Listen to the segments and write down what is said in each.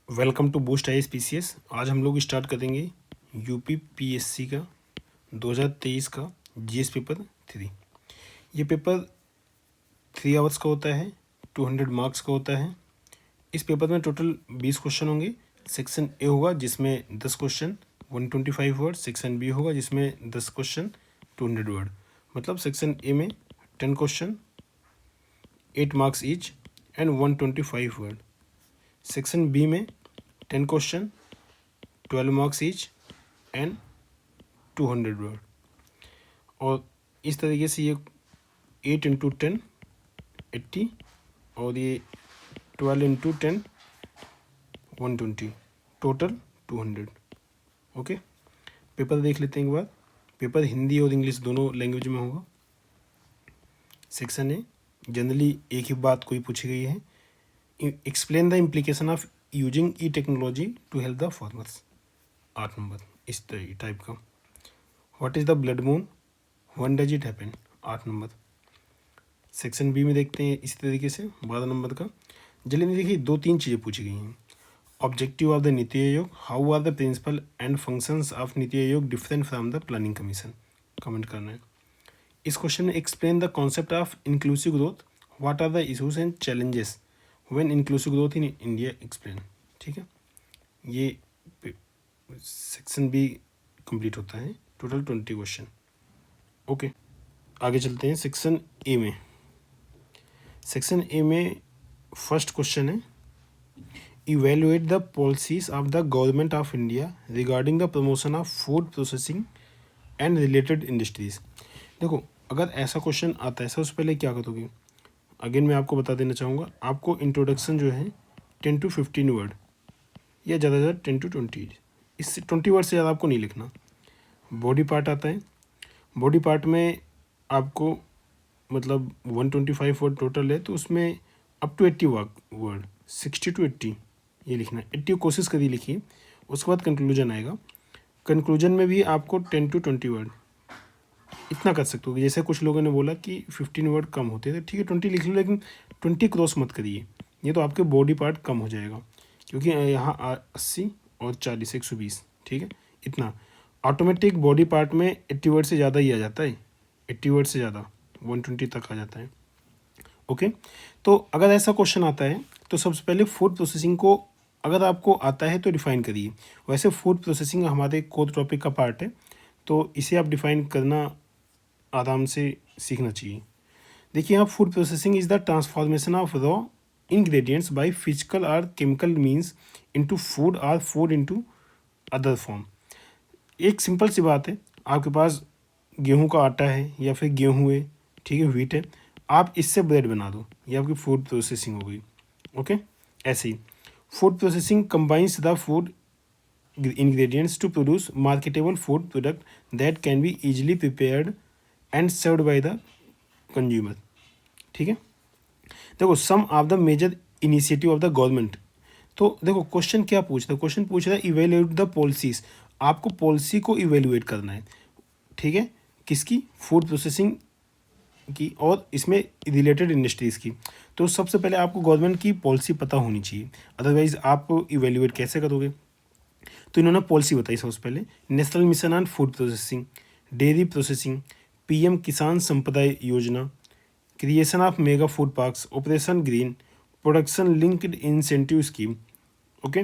Welcome to boost IAS आज हम लोग स्टार्ट करेंगे यूपी PSC का 2023 का GS पेपर 3। ये पेपर 3 आवर्स का होता है, 200 मार्क्स का होता है। इस पेपर में टोटल 20 क्वेश्चन होंगे। सेक्शन ए होगा जिसमें 10 क्वेश्चन 125 वर्ड, सेक्शन बी होगा जिसमें 10 क्वेश्चन 200 वर्ड। मतलब सेक्शन ए में 10 question 8 marks each and 125 word. Section B में 10 question 12 marks each and 200 word. और इस तरीके से ये 8 इंटू 10 80 और ये 12 इंटू 10 120, टोटल 200। ओके, पेपर देख लेते हैं एक बार। पेपर हिंदी और इंग्लिश दोनों लैंग्वेज में होगा। सेक्शन ए जनरली एक ही बात कोई पूछी गई है, explain the implication of using e technology to help the farmers. 8 number इस टाइप का। What is the blood moon, when does it happen. 8 number. Section B में देखते हैं इसी तरीके से 12 नंबर का। जल्दी देखिए 2-3 चीज़ें पूछी गई हैं। Objective of the NITI Aayog, how are the principal and functions of NITI Aayog different from the planning commission. Comment करना है। इस क्वेश्चन में explain the concept of inclusive growth, what are the issues and challenges when inclusive growth in India explain. ठीक है, ये section B complete होता है। Total 20 question. Okay, आगे चलते हैं सेक्शन ए में। सेक्शन ए में फर्स्ट क्वेश्चन है, evaluate the policies of the government of India regarding the promotion of food processing and related industries. देखो, अगर ऐसा क्वेश्चन आता है सबसे पहले क्या करोगे। अगेन मैं आपको बता देना चाहूँगा, आपको इंट्रोडक्शन जो है 10 to 15 वर्ड या ज़्यादा से ज़्यादा 10 to 20, इससे 20 वर्ड से ज़्यादा आपको नहीं लिखना। बॉडी पार्ट आता है, बॉडी पार्ट में आपको मतलब 125 वर्ड टोटल है, तो उसमें अप टू 80 वर्ड, 60 to 80 ये लिखना है। 80 कोशिश करिए लिखिए। उसके बाद कंक्लूजन आएगा। कंक्लूजन में भी आपको 10 to 20 वर्ड इतना कर सकते हो। जैसे कुछ लोगों ने बोला कि 15 वर्ड कम होते हैं, तो ठीक है 20 लिख लो, लेकिन 20 क्रॉस मत करिए, ये तो आपके बॉडी पार्ट कम हो जाएगा। क्योंकि यहाँ 80 और 40 120, ठीक है इतना। ऑटोमेटिक बॉडी पार्ट में 80 वर्ड से ज़्यादा ही आ जाता है, 80 वर्ड से ज़्यादा 120 तक आ जाता है। ओके, तो अगर ऐसा क्वेश्चन आता है तो सबसे पहले फूड प्रोसेसिंग को अगर आपको आता है तो डिफ़ाइन करिए। वैसे फूड प्रोसेसिंग हमारे कोर टॉपिक का पार्ट है, तो इसे आप डिफ़ाइन करना आराम से सीखना चाहिए। देखिए यहाँ food processing is the transformation of raw ingredients by physical और केमिकल मीन्स इनटू फूड और फूड इनटू अदर फॉर्म। एक सिंपल सी बात है, आपके पास गेहूं का आटा है या फिर गेहूं है, ठीक है व्हीट है, आप इससे ब्रेड बना दो, ये आपकी फूड प्रोसेसिंग हो गई। ओके, ऐसे ही food processing combines the food ingredients to produce marketable food product that can be easily prepared and served by the consumer। ठीक है, देखो some of the major initiative of the government. तो देखो question क्या पूछ रहा है, क्वेश्चन पूछ रहा है इवेल्युएट द पॉलिसीज। आपको पॉलिसी को इवेल्युएट करना है, ठीक है, किसकी, फूड प्रोसेसिंग की और इसमें रिलेटेड इंडस्ट्रीज़ की। तो सबसे पहले आपको गवर्नमेंट की पॉलिसी पता होनी चाहिए, अदरवाइज आप इवेल्युएट कैसे करोगे। तो इन्होंने पॉलिसी बताई सबसे पहले, national mission on food processing, dairy processing, PM किसान संपदा योजना, creation of mega food parks, operation green, production linked incentive scheme. Okay,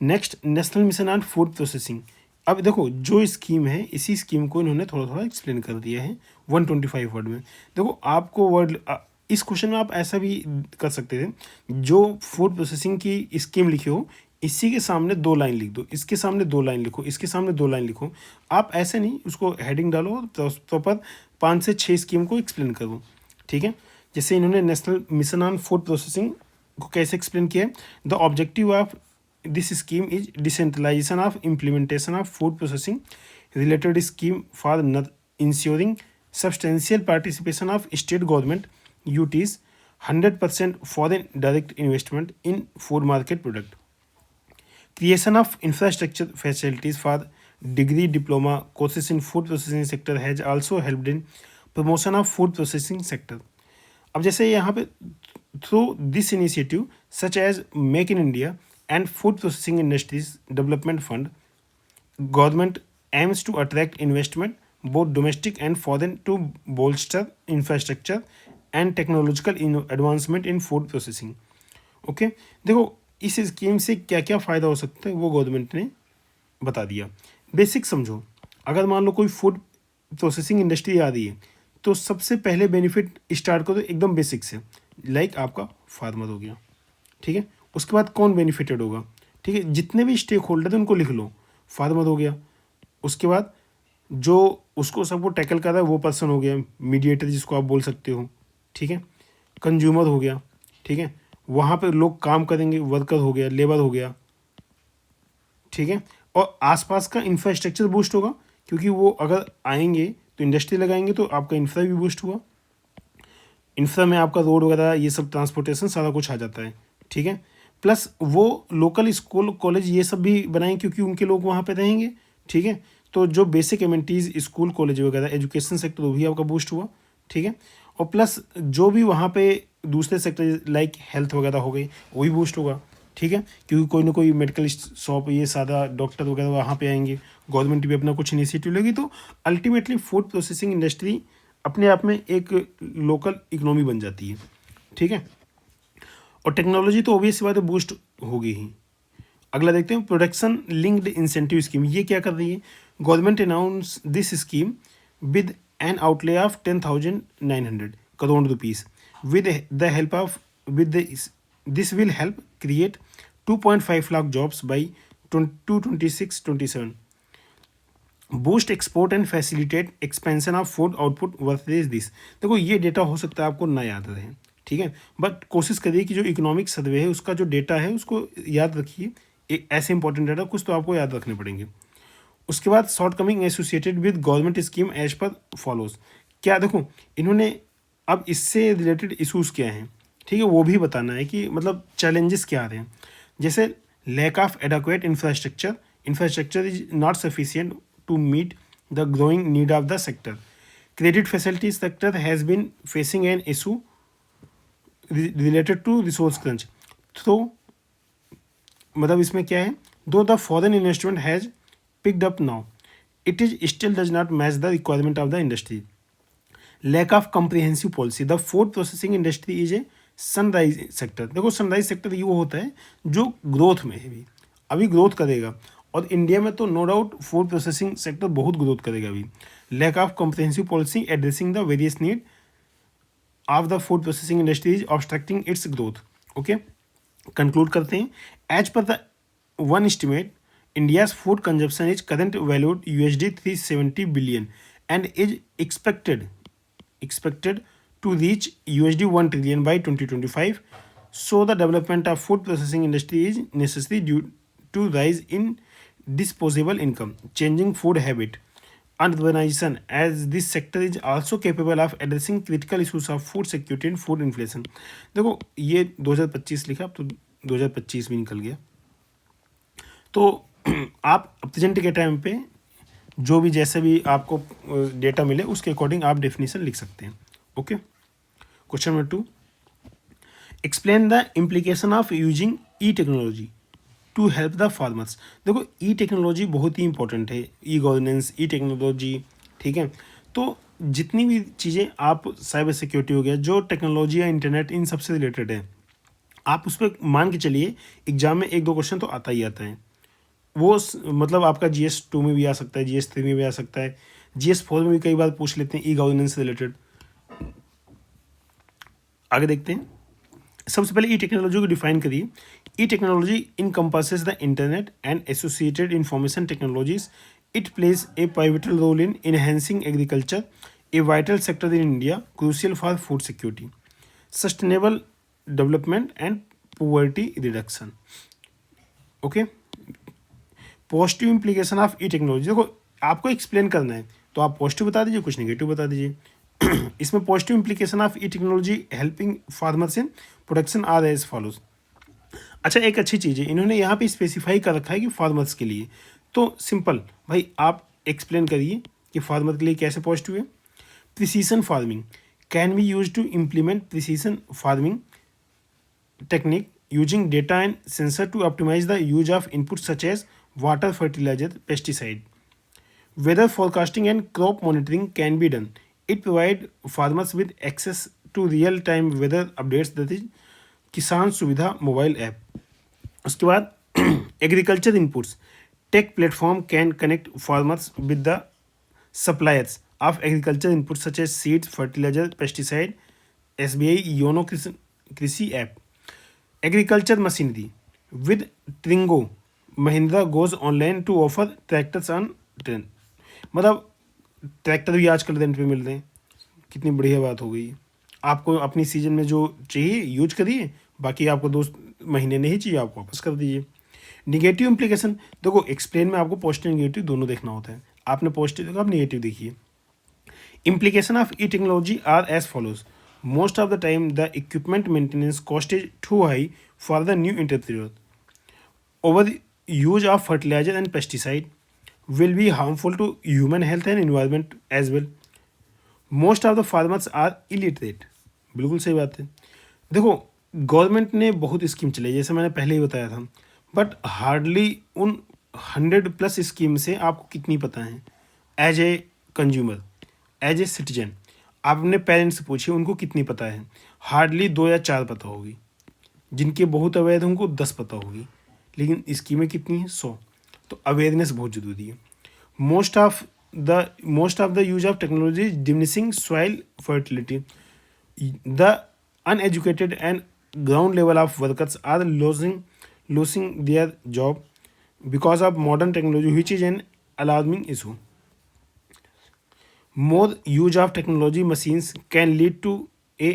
next national mission on food processing. अब देखो जो स्कीम है, इसी स्कीम को इन्होंने थोड़ा थोड़ा एक्सप्लेन कर दिया है 125 वर्ड में। देखो आपको वर्ड इस क्वेश्चन में आप ऐसा भी कर सकते थे, जो फूड प्रोसेसिंग की स्कीम लिखी हो इसी के सामने 2 लाइन लिख दो, इसके सामने 2 लाइन लिखो, इसके सामने 2 लाइन लिखो। आप ऐसे नहीं, उसको हेडिंग डालो, प्रॉपर 5 से 6 स्कीम को एक्सप्लेन करो। ठीक है, जैसे इन्होंने national mission on food processing को कैसे एक्सप्लेन किया है, the objective of this scheme is decentralisation of implementation of food processing related scheme for insuring substantial participation of state government UTs 100% foreign direct investment in food market product, creation of infrastructure facilities for degree diploma courses in food processing sector has also helped in promotion of food processing sector। अब जैसे यहाँ पे through this initiative such as make in India and food processing industries development fund, government aims to attract investment both domestic and foreign to bolster infrastructure and technological advancement in food processing. Okay देखो इस scheme से क्या क्या फ़ायदा हो सकता है वो गवर्नमेंट ने बता दिया। बेसिक समझो, अगर मान लो कोई फूड प्रोसेसिंग इंडस्ट्री आ रही है तो सबसे पहले बेनिफिट स्टार्ट करो एकदम बेसिक से, लाइक आपका फार्मर हो गया, ठीक है। उसके बाद कौन बेनिफिटेड होगा, ठीक है, जितने भी स्टेक होल्डर हैं उनको लिख लो, फार्मर हो गया। उसके बाद जो उसको सबको टैकल कर रहा है वो पर्सन हो गया, मीडिएटर जिसको आप बोल सकते हो, ठीक है। कंज्यूमर हो गया, ठीक है, वहाँ पे लोग काम करेंगे, वर्कर हो गया, लेबर हो गया, ठीक है। और आसपास का इंफ्रास्ट्रक्चर बूस्ट होगा, क्योंकि वो अगर आएंगे तो इंडस्ट्री लगाएंगे तो आपका इंफ्रा भी बूस्ट हुआ। इंफ्रा में आपका रोड वगैरह ये सब ट्रांसपोर्टेशन सारा कुछ आ जाता है, ठीक है। प्लस वो लोकल स्कूल कॉलेज ये सब भी बनाएंगे क्योंकि उनके लोग वहाँ पे रहेंगे, ठीक है। तो जो बेसिक एमिनिटीज़ स्कूल कॉलेज वगैरह एजुकेशन सेक्टर वो भी आपका बूस्ट हुआ, ठीक है। और प्लस जो भी वहाँ पे दूसरे सेक्टर लाइक हेल्थ वगैरह हो गई वो भी बूस्ट होगा, ठीक है, क्योंकि कोई ना कोई मेडिकल शॉप ये सादा डॉक्टर वगैरह वहाँ पे आएंगे, गवर्नमेंट भी अपना कुछ इनिशिएटिव लेगी। तो अल्टीमेटली फूड प्रोसेसिंग इंडस्ट्री अपने आप में एक लोकल इकोनॉमी बन जाती है, ठीक है। और टेक्नोलॉजी तो ऑब्वियस बात है बूस्ट होगी ही। अगला देखते हैं प्रोडक्शन लिंक्ड इंसेंटिव स्कीम, ये क्या कर रही है, government announce this scheme with N outlay of 10,900 crore rupees with the help of this will help create 2.5 lakh jobs by 2026-27, boost export and facilitate expansion of food output versus this. देखो ये data हो सकता है आपको ना याद रहे, ठीक है, बट कोशिश करिए कि जो इकोनॉमिक सर्वे है उसका जो डेटा है उसको याद रखिए, एक ऐसे इंपॉर्टेंट डेटा कुछ तो आपको याद रखने पड़ेंगे। उसके बाद shortcoming associated with government scheme as per follows, क्या देखो इन्होंने अब इससे रिलेटेड इशूज़ क्या हैं, ठीक है, वो भी बताना है कि मतलब चैलेंजेस क्या आ रहे हैं। जैसे lack of adequate infrastructure is not sufficient to meet the growing need of the sector, credit facility sector has been facing an issue related to resource crunch. तो मतलब इसमें क्या है, though the foreign investment has picked up now, it is still does not match the requirement of the industry. Lack of comprehensive policy, the food processing industry is a sunrise sector. देखो sunrise sector ये वो होता है जो growth में है, अभी growth करेगा, और इंडिया में तो no doubt food processing sector बहुत ग्रोथ करेगा अभी। Lack of comprehensive policy addressing the various need of the food processing industry is obstructing its growth. Okay, conclude करते हैं। As per the one estimate India's food consumption is currently valued $370 billion and is expected to reach $1 trillion by 2025. So the development of food processing industry is necessary due to rise in disposable income, changing food habit, and urbanization, as this sector is also capable of addressing critical issues of food security and food inflation. देखो ये 2025 लिखा, अब तो 2025 भी निकल गया। तो आप प्रेजेंट के टाइम पे जो भी जैसे भी आपको डेटा मिले उसके अकॉर्डिंग आप डेफिनेशन लिख सकते हैं। Okay, question number 2, explain the implication of using e technology to help the farmers. देखो ई टेक्नोलॉजी बहुत ही इंपॉर्टेंट है, ई गवर्नेंस, ई टेक्नोलॉजी, ठीक है। तो जितनी भी चीज़ें आप साइबर सिक्योरिटी हो गया, जो टेक्नोलॉजी या इंटरनेट इन सबसे रिलेटेड है, आप उस पर मान के चलिए एग्जाम में 1-2 क्वेश्चन तो आता ही आता है। वो मतलब आपका GS2 में भी आ सकता है, GS3 में भी आ सकता है, GS4 में भी कई बार पूछ लेते हैं ई गवर्नेंस से रिलेटेड। आगे देखते हैं। सबसे पहले ई टेक्नोलॉजी को डिफाइन करिए। E technology encompasses the internet and associated information technologies. It plays a pivotal role in enhancing agriculture, a vital sector in India, crucial for food security, sustainable development and poverty reduction. Okay, positive implication of e technology, देखो आपको explain करना है तो आप positive बता दीजिए, कुछ negative बता दीजिए। इसमें positive implication of e technology helping farmers in production are as follows. अच्छा, एक अच्छी चीज़ है, इन्होंने यहाँ पे स्पेसिफाई कर रखा है कि फार्मर्स के लिए, तो सिंपल भाई आप एक्सप्लेन करिए कि फार्मर के लिए कैसे पॉजिटिव है। Precision farming can be use to implement precision farming technique using data and sensor to optimize the use of inputs such as water, fertilizer, pesticide. Weather forecasting and crop monitoring can be done. It provides farmers with access to real-time weather updates, that is किसान सुविधा mobile app. उसके बाद agriculture inputs. Take platform can connect farmers with the suppliers of agriculture inputs such as seeds, fertilizer, pesticide. SBI Yono Krishi app. Agriculture machinery. With Tringo, Mahindra goes online to offer tractors on trend. मतलब tractor भी आजकल rent पे मिल रहे हैं. कितनी बढ़िया बात हो गई. आपको अपनी सीजन में जो चाहिए यूज करिए, बाकी आपको 2 महीने नहीं चाहिए आप वापस कर दीजिए. Negative implication. देखो एक्सप्लेन में आपको पॉजिटिव निगेटिव दोनों देखना होता है. आपने पॉजिटिव देखा, आप निगेटिव देखिए. Implication of e technology are as follows. Most of the time the equipment maintenance cost is too high for the new entrepreneur. Over use of fertilizer and pesticide will be harmful to human health and environment as well. Most of the farmers are illiterate. बिल्कुल सही बात है. देखो government ने बहुत scheme चलाई, जैसे मैंने पहले ही बताया था, बट हार्डली उन 100+ स्कीम से आपको कितनी पता है. As a consumer, as a citizen, आप अपने पेरेंट्स से पूछिए उनको कितनी पता है. हार्डली 2 या 4 पता होगी. जिनके बहुत अवैध हैं उनको 10 पता होगी. लेकिन स्कीमें कितनी हैं? 100. तो अवेयरनेस बहुत ज़रूरी है. Most of the use of technology is diminishing soil fertility. The uneducated and ground level of workers are losing their job because of modern technology, which is an alarming issue. More use of technology machines can lead to a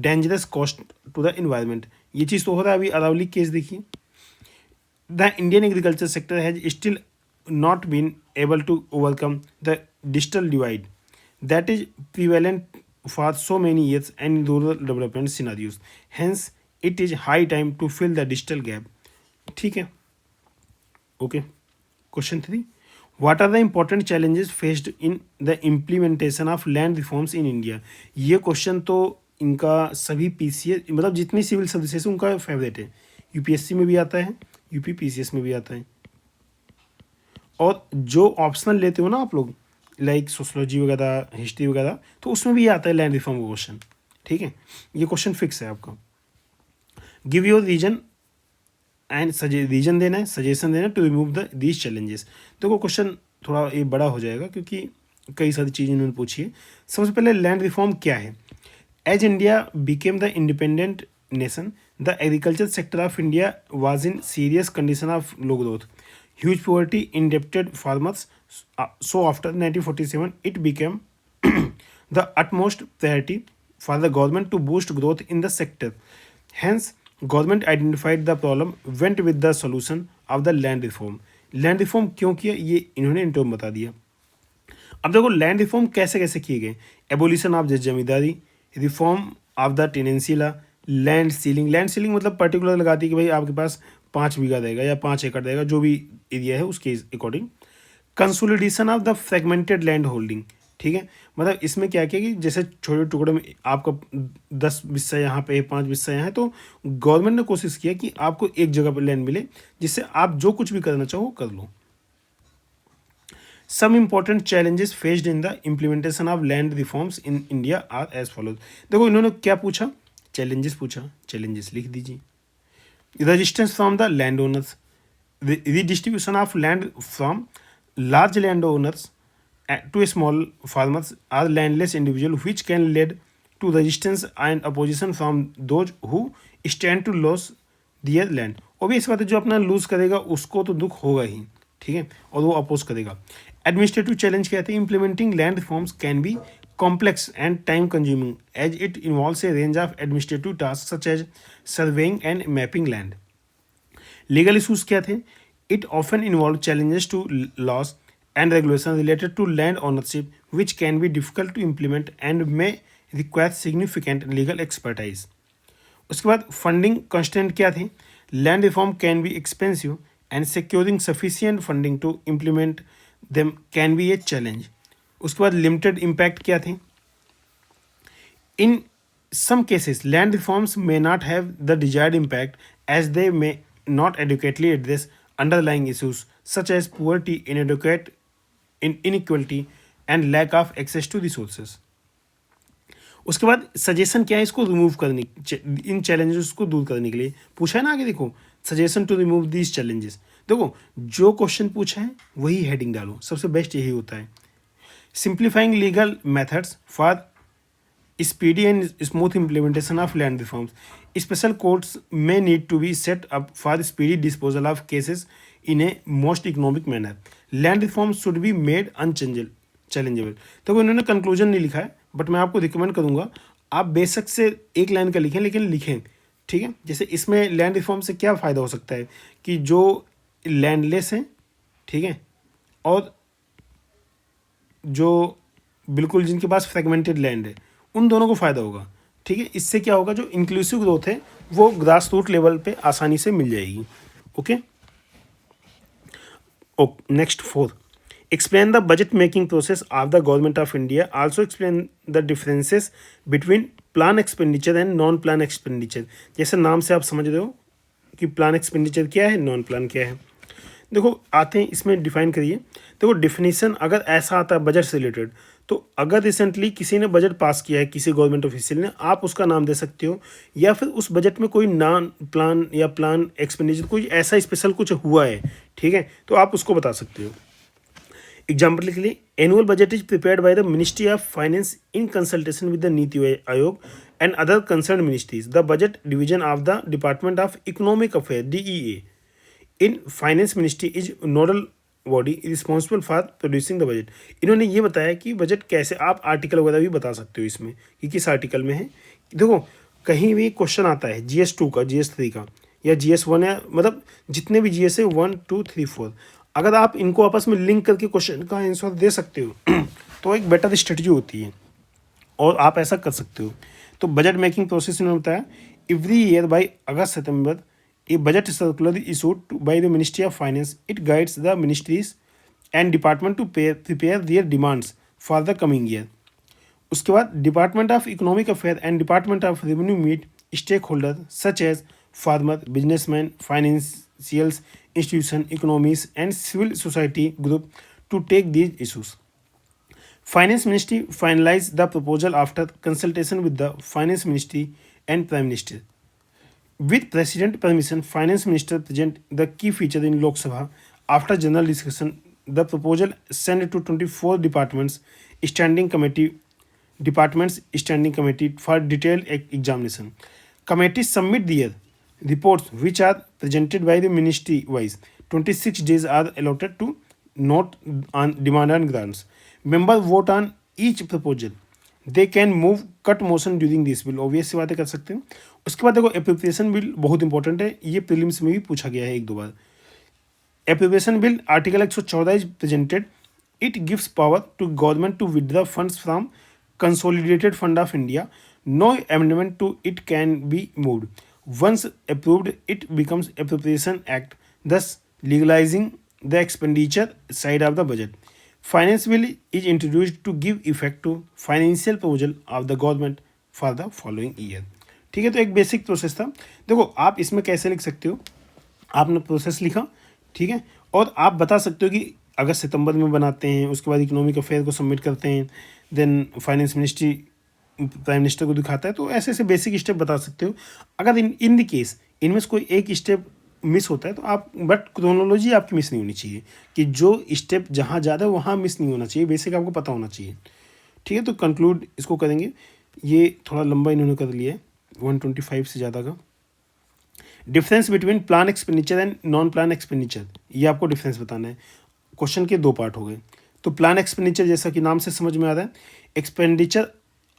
dangerous cost to the environment. ये चीज़ तो हो रहा है. अभी Aravalli case देखिए. The Indian agriculture sector has still not been able to overcome the digital divide that is prevalent for so many years and in rural development scenarios. Hence, it is high time to fill the digital gap. ठीक है. Okay. Question 3. What are the important challenges faced in the implementation of land reforms in India? ये question तो इनका सभी PCS मतलब जितनी civil services उनका favourite है. UPSC में भी आता है, UP PCS में भी आता है. और जो ऑप्शनल लेते हो ना आप लोग, लाइक सोशोलॉजी वगैरह, हिस्ट्री वगैरह, तो उसमें भी आता है लैंड रिफॉर्म का क्वेश्चन. ठीक है, ये क्वेश्चन फिक्स है आपका. Give your reason and reason देना है, सजेशन देना to remove the these challenges. देखो क्वेश्चन थोड़ा ये बड़ा हो जाएगा क्योंकि कई सारी चीज़ें इन्होंने पूछी है. सबसे पहले लैंड रिफॉर्म क्या है. As India became the independent nation, the agriculture sector of India was in serious condition of low growth, huge poverty, indebted farmers. So after 1947, it became the utmost priority for the government to boost growth in the sector. Hence, government identified the problem, went with the solution of the land reform. Land reform क्यों किया ये इन्होंने interview में बता दिया. अब देखो land reform कैसे कैसे किए गए. Abolition of zamindari, reform of the tenancy law, land ceiling. Land ceiling मतलब पर्टिकुलर लगाती है कि भाई आपके पास 5 बीघा रहेगा या 5 एकड़ रहेगा, जो भी एरिया है उसके according. Consolidation of the fragmented land holding. ठीक है, मतलब इसमें क्या किया कि जैसे छोटे टुकड़े में आपका 10 हिस्सा यहाँ पे है, 5 हिस्सा यहाँ है, तो गवर्नमेंट ने कोशिश किया कि आपको एक जगह पर लैंड मिले जिससे आप जो कुछ भी करना चाहो कर लो. Some important challenges faced in the implementation of land reforms in India are as follows. देखो इन्होंने क्या पूछा, चैलेंजेस पूछा. चैलेंजेस लिख दीजिए. Resistance from the land owners, redistribution of land from large landowners to small farmers or landless individual, which can lead to resistance and opposition from those who stand to lose their land. obvious बात है, जो अपना loose करेगा उसको तो दुख होगा ही. ठीक है, और वो अपोज करेगा. एडमिनिस्ट्रेटिव चैलेंज कहते हैं. Implementing land reforms can be complex and time consuming as it involves a range of administrative tasks such as surveying and mapping land. Legal issues क्या थे. It often involves challenges to laws and regulations related to land ownership which can be difficult to implement and may require significant legal expertise. उसके बाद funding constant क्या थे. Land reform can be expensive and securing sufficient funding to implement them can be a challenge. उसके बाद limited impact क्या थे. इन some cases land reforms may not have the desired impact as they may not adequately address underlying issues such as poverty, inequality and lack of access to resources. उसके बाद suggestion क्या है इसको remove करने, इन challenges को दूर करने के लिए पूछा है ना आगे देखो, suggestion to remove these challenges. देखो जो क्वेश्चन पूछा है वही हेडिंग डालो, सबसे बेस्ट यही होता है। Simplifying legal methods for speedy and smooth implementation of land reforms. Special courts may need to be set up for speedy disposal of cases in a most economic manner. Land reforms should be made unchallengeable. तो इन्होंने conclusion नहीं लिखा है, but मैं आपको recommend करूंगा आप बेशक से एक लाइन का लिखें, लेकिन लिखें, ठीक है। जैसे इसमें लैंड रिफॉर्म से क्या फ़ायदा हो सकता है कि जो लैंडलेस हैं, ठीक है, और जो बिल्कुल जिनके पास फ्रेगमेंटेड लैंड है उन दोनों को फ़ायदा होगा, ठीक है। इससे क्या होगा, जो इंक्लूसिव ग्रोथ है वो ग्रास रूट लेवल पे आसानी से मिल जाएगी। Okay, next 4, explain the budget making process of the government of India, also explain the differences between plan expenditure and non plan expenditure. जैसे नाम से आप समझ रहे हो कि प्लान एक्सपेंडिचर क्या है, नॉन प्लान क्या है। देखो आते हैं इसमें डिफाइन करिए। देखो डेफिनेशन अगर ऐसा आता है बजट से रिलेटेड, तो अगर रिसेंटली किसी ने बजट पास किया है किसी गवर्नमेंट ऑफिशियल ने, आप उसका नाम दे सकते हो, या फिर उस बजट में कोई नॉन प्लान या प्लान एक्सपेंडिचर कोई ऐसा स्पेशल कुछ हुआ है, ठीक है, तो आप उसको बता सकते हो। एग्जाम्पल के लिए annual budget is prepared by the ministry of finance in consultation with the NITI आयोग and other concern ministries. The budget division of the department of economic affair DEA in finance ministry is nodal body responsible for producing the budget. इन्होंने ये बताया कि budget कैसे, आप article वगैरह भी बता सकते हो इसमें कि किस आर्टिकल में है। देखो कहीं भी क्वेश्चन आता है GS2 का, GS3 का या GS1 या मतलब जितने भी GS है 1 2 3 4, अगर आप इनको आपस में लिंक करके क्वेश्चन का आंसर दे सकते हो तो एक बेटर स्ट्रेटजी होती है और आप ऐसा कर सकते हो। तो बजट मेकिंग प्रोसेस इन्होंने बताया every year by August September a budget circular is issued by the Ministry of Finance. It guides the ministries and department to prepare their demands for the coming year. उसके बाद department of economic affair and department of revenue meet stake holder such as farmer, businessman, financials institution, economies and civil society group to take these issues. Finance ministry finalise the proposal after consultation with the finance ministry and prime minister. With President permission, Finance Minister present the key feature in Lok Sabha. After general discussion, the proposal sent to 24 departments standing committee for detailed examination. Committees submit their reports, which are presented by the ministry wise. 26 days are allotted to note on demand and grants. Members vote on each proposal. They can move cut motion during this bill, obvious सी बातें कर सकते हैं। उसके बाद देखो appropriation bill बहुत important है, ये प्रीलिम्स में भी पूछा गया है 1-2 बार। Appropriation bill article 114 is presented, it gives power to government to withdraw funds from consolidated fund of India, no amendment to it can be moved, once approved it becomes appropriation act, thus legalizing the expenditure side of the budget. Finance bill is introduced to give effect to financial proposal of the government for the following year. ठीक है, तो एक basic process था। देखो आप इसमें कैसे लिख सकते हो, आपने प्रोसेस लिखा, ठीक है, और आप बता सकते हो कि अगस्त सितंबर में बनाते हैं, उसके बाद इकोनॉमिक अफेयर को सबमिट करते हैं, then finance ministry prime minister को दिखाता है, तो ऐसे ऐसे बेसिक स्टेप बता सकते हो। अगर इन द केस इनमें से कोई एक स्टेप मिस होता है तो आप, बट क्रोनोलॉजी आपकी मिस नहीं होनी चाहिए कि जो स्टेप जहाँ ज़्यादा है वहाँ मिस नहीं होना चाहिए, बेसिक आपको पता होना चाहिए। ठीक है, तो कंक्लूड इसको करेंगे, ये थोड़ा लंबा इन्होंने कर लिया है 125 से ज़्यादा का। Difference between plan expenditure and non plan expenditure, ये आपको डिफरेंस बताना है। क्वेश्चन के 2 पार्ट हो गए। तो प्लान एक्सपेंडिचर जैसा कि नाम से समझ में आ रहा है, expenditure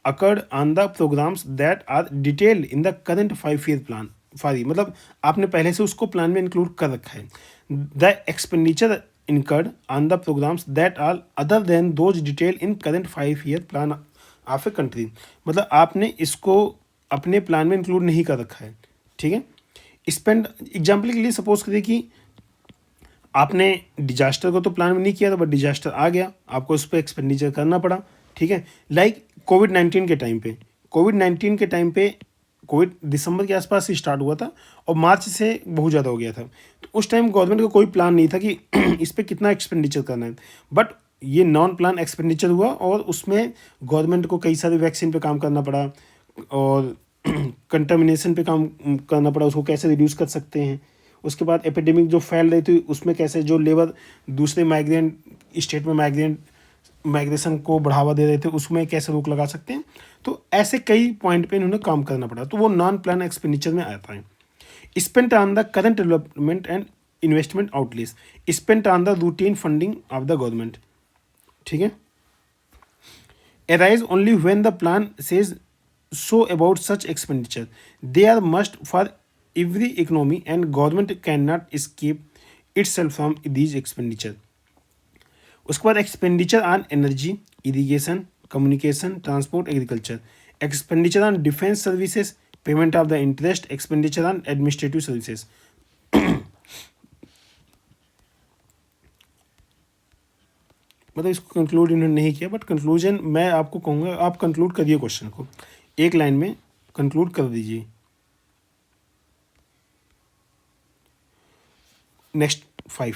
accrued on the programmes that are detailed in the current 5-year plan for, मतलब आपने पहले से उसको प्लान में इंक्लूड कर रखा है। The expenditure incurred on the programmes that are other than those detail in current 5-year plan of a country, मतलब आपने इसको अपने प्लान में इंक्लूड नहीं कर रखा है। ठीक है, स्पेंड एग्जाम्पल के लिए सपोज करिए कि आपने डिजास्टर को तो प्लान में नहीं किया था, बट डिजास्टर आ गया, आपको उस पर एक्सपेंडिचर करना पड़ा। ठीक है, लाइक कोविड-19 के टाइम पे कोविड-19 के टाइम पे कोविड दिसंबर के आसपास ही स्टार्ट हुआ था और मार्च से बहुत ज़्यादा हो गया था। तो उस टाइम गवर्नमेंट को कोई प्लान नहीं था कि इस पे कितना एक्सपेंडिचर करना है। बट ये नॉन प्लान एक्सपेंडिचर हुआ और उसमें गवर्नमेंट को कई सारे वैक्सीन पे काम करना पड़ा और कंटामिनेशन पे काम करना पड़ा, उसको कैसे रिड्यूस कर सकते हैं। उसके बाद एपिडेमिक जो फैल रही थी उसमें कैसे जो लेबर दूसरे माइग्रेंट स्टेट में माइग्रेशन को बढ़ावा दे रहे थे उसमें कैसे रोक लगा सकते हैं। तो ऐसे कई पॉइंट पे इन्होंने काम करना पड़ा, तो वो नॉन प्लान एक्सपेंडिचर में आता है। Spent on the current development and investment outlays, spent on the routine funding of the government, ठीक है। arise only when the plan says so about such expenditure. They are must for every economy and government cannot escape itself from these expenditure. उसके बाद expenditure on energy, irrigation, communication, transport, agriculture, expenditure on defence services, payment of the interest, expenditure on administrative services. मतलब इसको conclude इन्होंने नहीं किया, but conclusion मैं आपको कहूँगा, आप कंक्लूड करिए क्वेश्चन को, एक लाइन में कंक्लूड कर दीजिए। Next 5,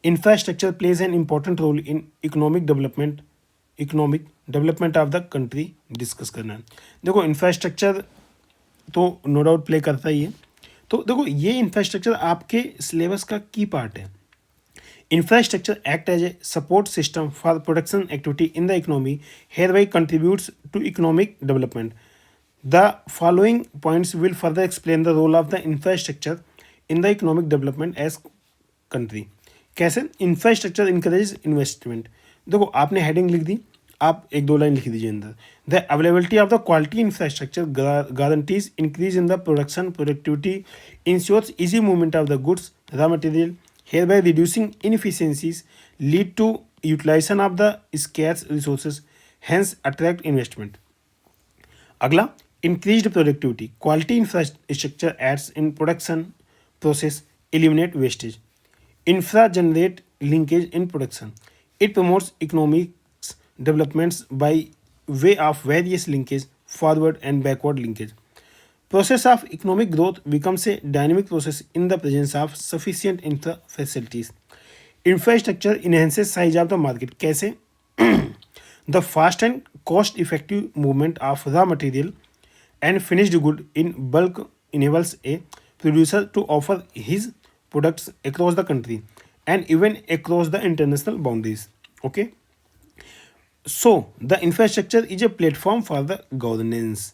infrastructure plays an important role in economic development of the country, discuss करना है। देखो इंफ्रास्ट्रक्चर तो नो डाउट प्ले करता ही है। तो देखो ये इंफ्रास्ट्रक्चर आपके सिलेबस का की पार्ट है। Infrastructure act as a support system for production activity in the economy, hereby contributes to economic development. The following points will further explain the role of the infrastructure in the economic development as country. कैसे infrastructure encourage investment. देखो आपने heading लिख दी, आप एक दो line लिख दीजिए अंदर। The availability of the quality infrastructure guarantees increase in the production productivity, ensures easy movement of the goods raw material, hereby reducing inefficiencies, lead to utilization of the scarce resources, hence attract investment. अगला, increased productivity, quality infrastructure adds in production process, eliminate wastage. Infra generate linkage in production. It promotes economic developments by way of various linkage, forward and backward linkage. Process of economic growth becomes a dynamic process in the presence of sufficient infra facilities. Infrastructure enhances size of the market. कैसे? The fast and cost-effective movement of raw material and finished good in bulk enables a producer to offer his products across the country and even across the international boundaries. Okay. So the infrastructure is a platform for the governance,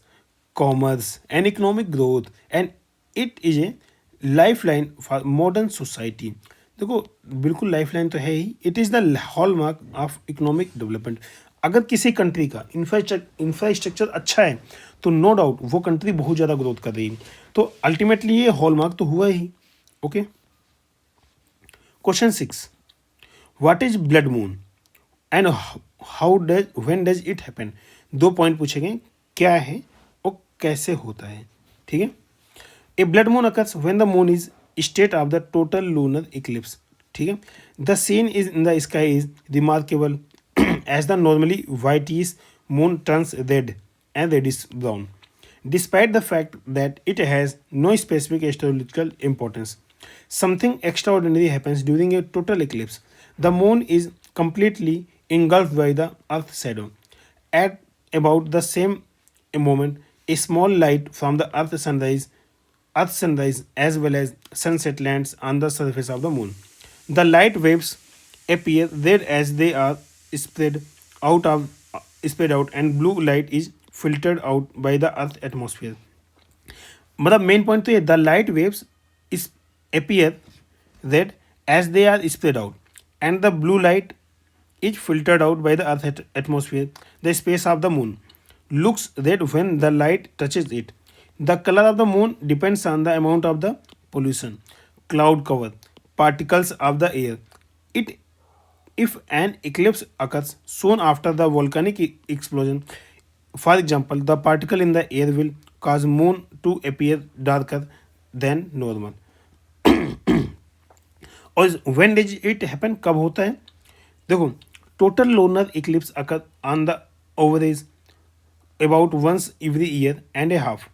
commerce and economic growth, and it is a lifeline for modern society. देखो बिल्कुल lifeline तो है ही, it is the hallmark of economic development. अगर किसी country का infrastructure अच्छा है तो नो डाउट वो कंट्री बहुत ज़्यादा ग्रोथ कर रही है। तो अल्टीमेटली ये हॉलमार्क तो हुआ ही। Okay, question 6, what is blood moon and how does when does it happen. दो पॉइंट पूछे गए, क्या है और कैसे होता है, ठीक है। A blood moon occurs when the moon is state of the total lunar eclipse, ठीक है। The scene is in the sky is remarkable as the normally whitish moon turns red and reddish brown, despite the fact that it has no specific astrological importance. Something extraordinary happens during a total eclipse. The moon is completely engulfed by the earth's shadow. At about the same moment, a small light from the earth sunrise as well as sunset lands on the surface of the moon. The light waves appear red as they are spread out and blue light is filtered out by the earth atmosphere. मतलब main point तो ये, the light waves appear red as they are spread out and the blue light is filtered out by the earth atmosphere. The space of the moon looks red when the light touches it. The color of the moon depends on the amount of the pollution, cloud cover, particles of the air. If an eclipse occurs soon after the volcanic explosion, for example, the particle in the air will cause moon to appear darker than normal. और when does it happen, कब होता है? देखो, total lunar eclipse occur on the average about once every year and a half.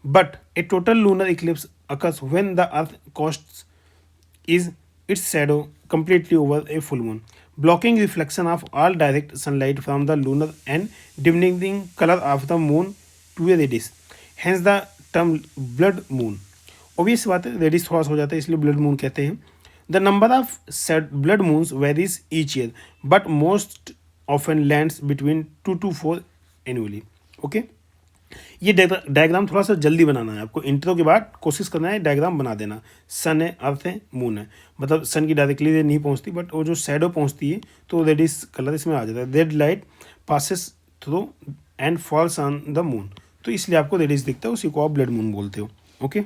But a total lunar eclipse occurs when the Earth casts is its shadow completely over a full moon, blocking reflection of all direct sunlight from the lunar and dimming the color of the moon to a reddish. Hence the term blood moon. Obvious बात है, reddish थोड़ा सा हो जाता है, इसलिए blood moon कहते हैं. The number of blood moons varies each year, but most often lands between 2 to 4 annually. Okay, ये डायग्राम थोड़ा सा जल्दी बनाना है आपको. इंट्रो के बाद कोशिश करना है डायग्राम बना देना. सन है, अर्थ है, मून है. मतलब सन की डायरेक्टली रे नहीं पहुंचती, बट वो जो शैडो पहुंचती है तो रेडिश कलर इसमें आ जाता है. Red light passes through and falls on the moon, तो इसलिए आपको रेडिश दिखता है, उसी को आप ब्लड मून बोलते हो. Okay,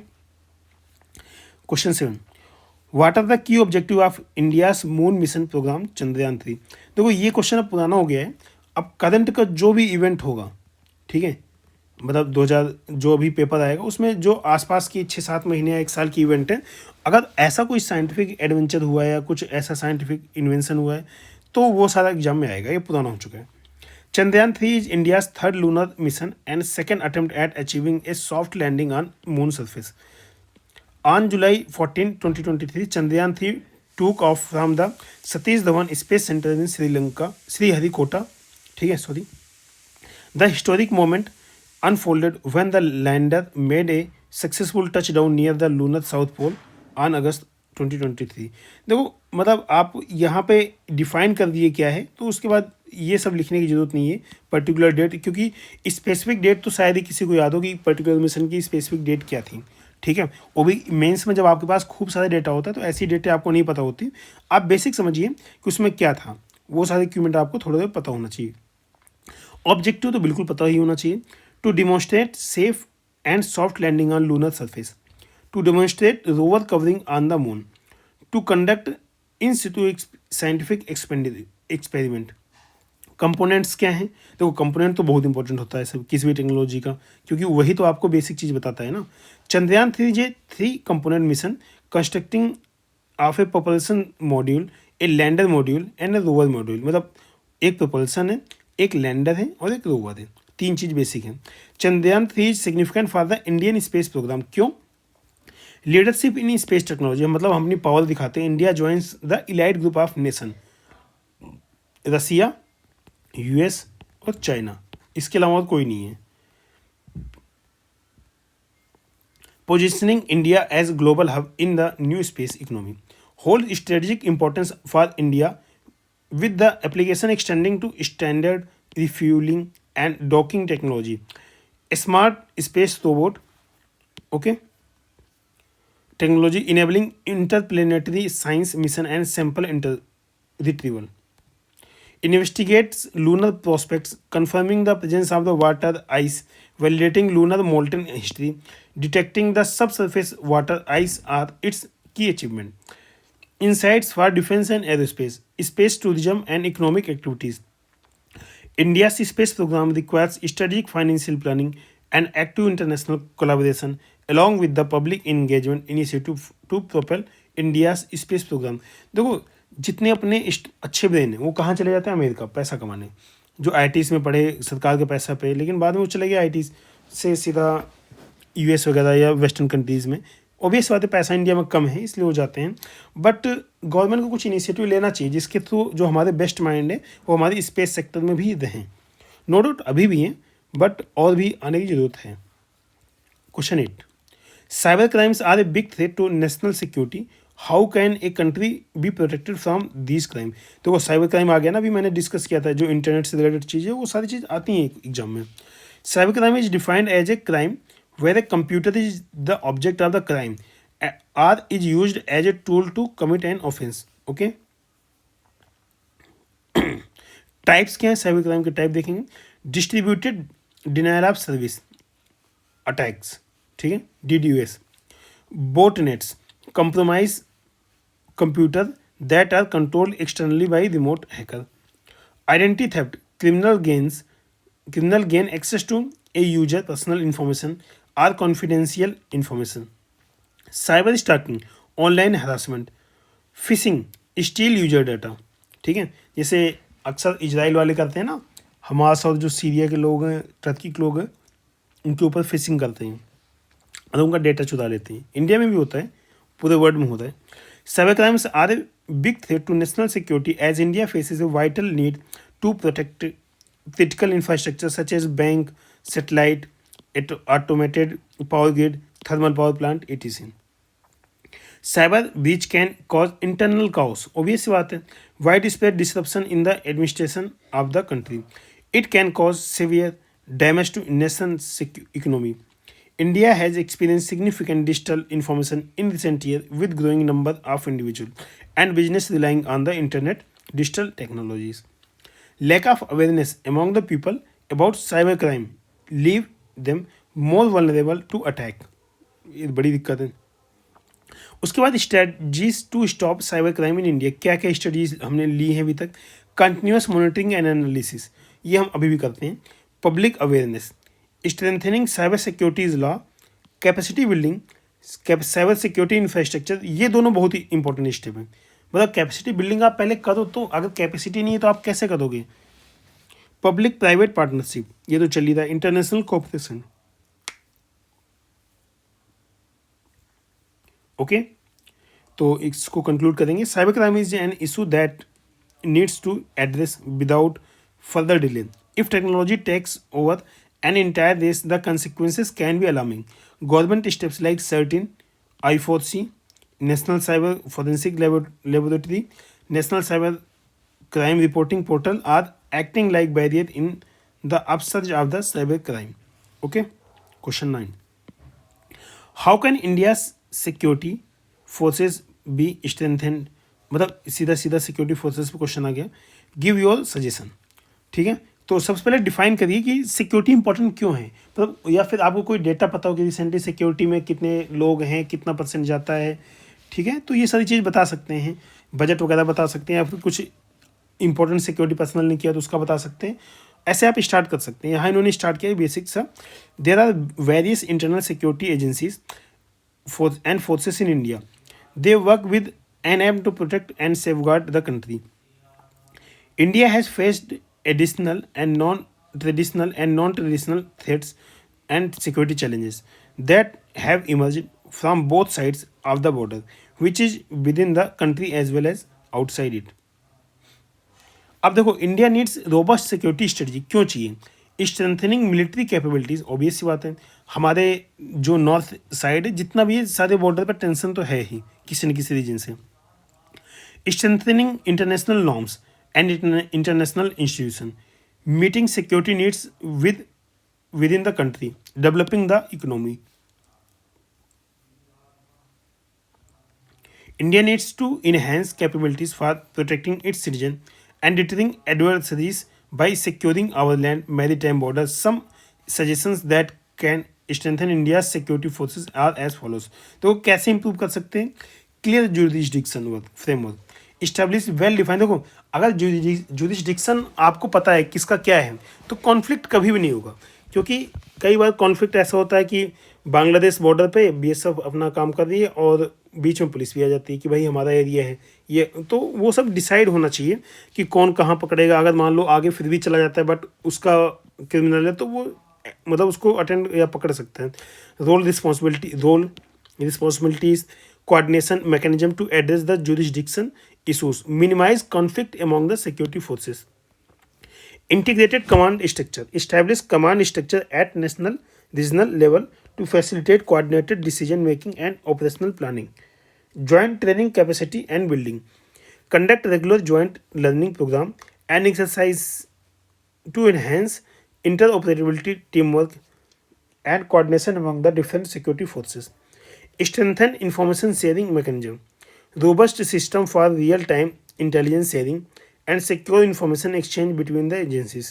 question 7. What are the key objective of India's moon mission programme Chandrayaan 3. देखो ये क्वेश्चन अब पुराना हो गया है. अब करंट का जो भी इवेंट होगा, ठीक है, मतलब 2000 जो भी पेपर आएगा उसमें जो आसपास की 6-7 महीने या 1 साल की इवेंट है, अगर ऐसा कोई साइंटिफिक एडवेंचर हुआ है या कुछ ऐसा साइंटिफिक इन्वेंशन हुआ है तो वो सारा एग्जाम में आएगा. ये पुराना हो चुका है. Chandrayaan 3 is India's third lunar mission and second attempt at achieving a soft landing on moon surface. On July 14, 2023, Chandrayaan 3 took off from the Satish Dhawan Space Center in Sri Lanka, Sriharikota. ठीक है, sorry. The historic moment unfolded when the lander made a successful touchdown near the lunar south pole on August 2023. देखो मतलब आप यहाँ पे define कर दिए क्या है, तो उसके बाद ये सब लिखने की जरूरत नहीं है पर्टिकुलर डेट, क्योंकि स्पेसिफिक डेट तो शायद ही किसी को याद हो कि पर्टिकुलर मिशन की स्पेसिफिक डेट क्या थी. ठीक है, वो भी मेंस में जब आपके पास खूब सारे डेटा होता है तो ऐसी डेटा आपको नहीं पता होती. आप बेसिक समझिए कि उसमें क्या था, वो सारे इक्विपमेंट आपको थोड़ा बहुत पता होना चाहिए. ऑब्जेक्टिव तो बिल्कुल पता ही होना चाहिए. To demonstrate safe and soft landing on lunar surface, to demonstrate rover covering on the moon, to conduct in situ scientific experiment. Components क्या हैं? देखो कंपोनेंट तो बहुत इंपॉर्टेंट होता है सब किसी भी टेक्नोलॉजी का, क्योंकि वही तो आपको बेसिक चीज़ बताता है ना. Chandrayaan 3 component mission constructing of A propulsion module, A lander module and A rover module. मतलब एक propulsion है, एक लैंडर है और एक रोवर है. 3 चीज़ बेसिक है. Chandrayaan 3 is significant for the Indian space programme. क्यों? लीडरशिप इन स्पेस टेक्नोलॉजी, मतलब हम अपनी पावर दिखाते हैं. India joins the elite group of nation, Russia, US और चाइना, इसके अलावा और कोई नहीं है. Positioning India as global hub in the new space economy, hold strategic importance for India with the application extending to standard refuelling and docking technology, smart space robot, okay, technology enabling interplanetary science mission and sample retrieval, investigates lunar prospects, confirming the presence of the water ice, validating lunar molten history, detecting the subsurface water ice are its key achievement. Insights for defense and aerospace, space tourism and economic activities. India's space program requires strategic financial planning and active international collaboration along with the public engagement initiative to propel India's space program. देखो जितने अपने अच्छे brain हैं वो कहाँ चले जाते हैं? अमेरिका पैसा कमाने. जो आईटीज़ में पढ़े सरकार के पैसा पे, लेकिन बाद में वो चले गए आईटीज़ से सीधा यूएस वगैरह या वेस्टर्न कंट्रीज़ में. ऑब्वियस बात है पैसा इंडिया में कम है इसलिए वो जाते हैं. बट गवर्नमेंट को कुछ इनिशिएटिव लेना चाहिए जिसके थ्रू जो हमारे बेस्ट माइंड है वो हमारे स्पेस सेक्टर में भी रहें. नो डाउट अभी भी हैं, बट और भी आने की ज़रूरत है. Question 8. Cyber crimes are a big threat to national security. How can a country be protected from these crime. तो वो साइबर क्राइम आ गया ना, अभी मैंने डिस्कस किया था, जो इंटरनेट से रिलेटेड चीज़ है वो सारी चीज़ आती हैं एग्जाम में. Cyber crime is defined as a crime where a computer is the object of the crime or is used as a tool to commit an offence. Okay, types क्या है cyber crime के? Type देखेंगे. Distributed denial of service attacks, ठीक है, DDoS. बोटनेट्स, compromise computer that are controlled externally by remote hacker. Identity theft, criminal gain access to a user personal information or confidential information. Cyber stalking, online harassment. Phishing, steal user data. ठीक है, जैसे अक्सर Israel वाले करते हैं ना, Hamas और जो सीरिया के लोग हैं, टर्की के लोग हैं, उनके ऊपर फिशिंग करते हैं और उनका डेटा चुरा लेते हैं। इंडिया में भी होता है, पूरे वर्ल्ड में होता है। Cyber crimes are a big threat to national security as India faces a vital need to protect critical infrastructure such as bank, satellite, automated power grid, thermal power plant, etc. Cyber breach can cause internal chaos. Obvious बात है. Widespread disruption in the administration of the country. It can cause severe damage to nation's economy. India has experienced significant digital information in recent years with growing number of individuals and business relying on the internet digital technologies. Lack of awareness among the people about cybercrime leave them more vulnerable to attack. ये बड़ी दिक्कत है। उसके बाद strategies to stop cyber crime in India, क्या क्या strategies हमने ली हैं अभी तक। कंटिन्यूस मॉनिटरिंग एंड एनालिसिस, ये हम अभी भी करते हैं। Public awareness, strengthening cyber securities law, capacity building, cyber security infrastructure, ये दोनों बहुत ही इंपॉर्टेंट स्टेप हैं। मतलब कैपेसिटी बिल्डिंग आप पहले करो, तो अगर कैपेसिटी नहीं है तो आप कैसे करोगे। पब्लिक प्राइवेट पार्टनरशिप, ये तो चल ही रहा है। International cooperation, okay. तो इसको कंक्लूड करेंगे। Cyber crime is an issue that needs to address without further delay. If technology takes over an entire race, the consequences can be alarming. Government steps like CERT-In, I4C, National Cyber Forensic Laboratory, National Cyber Crime Reporting Portal are acting like barrier in the upsurge of the cyber crime. Okay. Question 9. How can India's security forces be strengthened? मतलब सीधा सीधा security forces पे question आ गया। Give your suggestion, ठीक है। तो सबसे पहले डिफाइन करिए कि सिक्योरिटी इंपॉर्टेंट क्यों है, मतलब या फिर आपको कोई डेटा पता हो कि रिसेंटली सिक्योरिटी में कितने लोग हैं, कितना परसेंट जाता है, ठीक है। तो ये सारी चीज़ बता सकते हैं, बजट वगैरह बता सकते हैं, या फिर कुछ इंपॉर्टेंट सिक्योरिटी पर्सनल ने किया तो उसका बता सकते हैं। ऐसे आप स्टार्ट कर सकते हैं। यहाँ इन्होंने स्टार्ट किया बेसिक सा। There are various internal security agencies and forces in India. They work with an aim to protect and safeguard the country. India has faced additional and non-traditional threats and security challenges that have emerged from both sides of the border, which is within the country as well as outside it. अब देखो, India needs robust security strategy. क्यों चाहिए? Strengthening military capabilities, obvious सी बात है। हमारे जो north side है, जितना भी है, सारे बॉर्डर पर टेंशन तो है ही किसी न किसी रीजन से। Strengthening international norms and international institution, meeting security needs within the country, developing the economy. India needs to enhance capabilities for protecting its citizens and deterring adversaries by securing our land, maritime borders. Some suggestions that can strengthen India's security forces are as follows. तो कैसे improve कर सकते हैं? Clear jurisdiction framework, establish well defined. देखो, अगर jurisdiction आपको पता है किसका क्या है, तो कॉन्फ्लिक्ट कभी भी नहीं होगा। क्योंकि कई बार कॉन्फ्लिक्ट ऐसा होता है कि बांग्लादेश बॉर्डर पे बीएसएफ अपना काम कर रही है और बीच में पुलिस भी आ जाती है कि भाई हमारा एरिया है ये। तो वो सब डिसाइड होना चाहिए कि कौन कहाँ पकड़ेगा। अगर मान लो आगे फिर भी चला जाता है बट उसका क्रिमिनल है, तो वो मतलब उसको अटेंड या पकड़ सकते हैं। Role responsibilities, coordination mechanism to address the jurisdiction issues, minimize conflict among the security forces. Integrated command structure, establish command structure at national, regional level to facilitate coordinated decision making and operational planning. Joint training capacity and building, conduct regular joint learning program and exercise to enhance interoperability, teamwork and coordination among the different security forces. Strengthen information sharing mechanism, robust system for real-time intelligence sharing and secure information exchange between the agencies.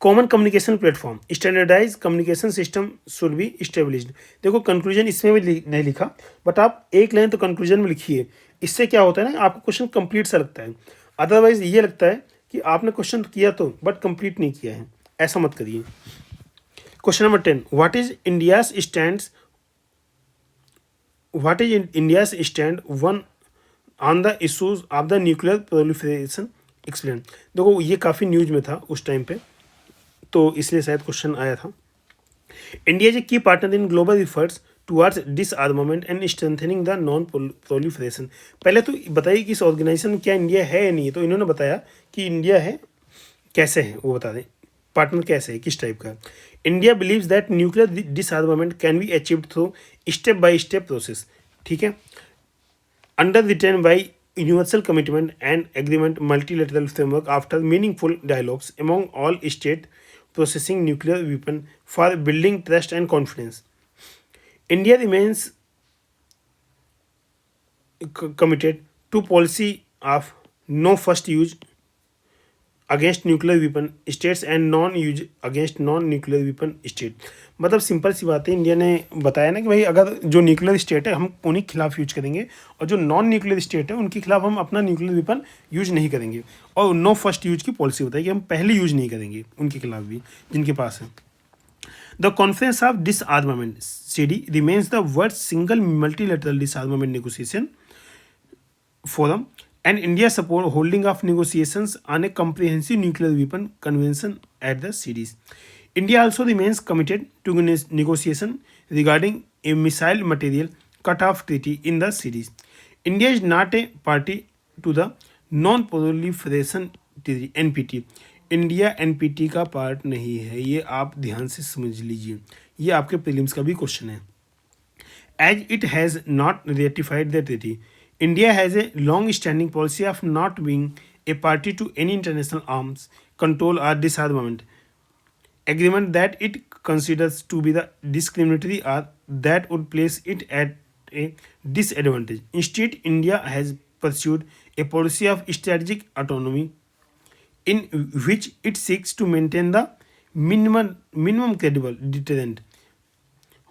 Common communication platform, standardized communication system should be established. देखो, conclusion इसमें भी नहीं लिखा, but आप एक line तो conclusion में लिखिए। इससे क्या होता है ना, आपको क्वेश्चन कंप्लीट सा लगता है। अदरवाइज ये लगता है कि आपने क्वेश्चन किया तो बट कंप्लीट नहीं किया है, ऐसा मत करिए। Question number 10, what is India's stand one on the issues of the nuclear proliferation explain. देखो ये काफ़ी न्यूज़ में था उस टाइम पे, तो इसलिए शायद क्वेश्चन आया था। इंडिया इज ए की partner in global efforts towards डिसआर्मामेंट and strengthening the non proliferation. पहले तो बताइए कि इस ऑर्गेनाइजेशन में क्या इंडिया है या नहीं है, तो इन्होंने बताया कि इंडिया है, कैसे है वो बता दें, पार्टनर कैसे है, किस टाइप का। India believes that nuclear डिसआर्मामेंट can be achieved through step by step process, ठीक है, under written by universal commitment and agreement multilateral framework after meaningful dialogues among all states possessing nuclear weapon for building trust and confidence. India remains committed to policy of no first use against nuclear weapon states and non use against non nuclear weapon state. मतलब simple सी बात है, India ने बताया ना कि भाई अगर जो न्यूक्लियर स्टेट है हम उन्हीं के खिलाफ यूज करेंगे, और जो नॉन न्यूक्लियर स्टेट है उनके खिलाफ हम अपना न्यूक्लियर वेपन यूज नहीं करेंगे। और नो फर्स्ट यूज की पॉलिसी बताई कि हम पहले यूज नहीं करेंगे उनके खिलाफ भी जिनके पास है। The conference of डिसआर्मामेंट CD remains the world single multilateral डिसआर्मामेंट negotiation forum and India support holding of negotiations on a comprehensive nuclear weapon convention at the series. India also remains committed to negotiation regarding a missile material cut-off treaty in the series. India is not a party to the non-proliferation treaty NPT. India NPT का part नहीं है, ये आप ध्यान से समझ लीजिए, ये आपके प्रीलिम्स का भी क्वेश्चन है। As it has not ratified the treaty, India has a long-standing policy of not being a party to any international arms control or disarmament agreement that it considers to be the discriminatory or that would place it at a disadvantage. Instead, India has pursued a policy of strategic autonomy in which it seeks to maintain the minimum credible deterrent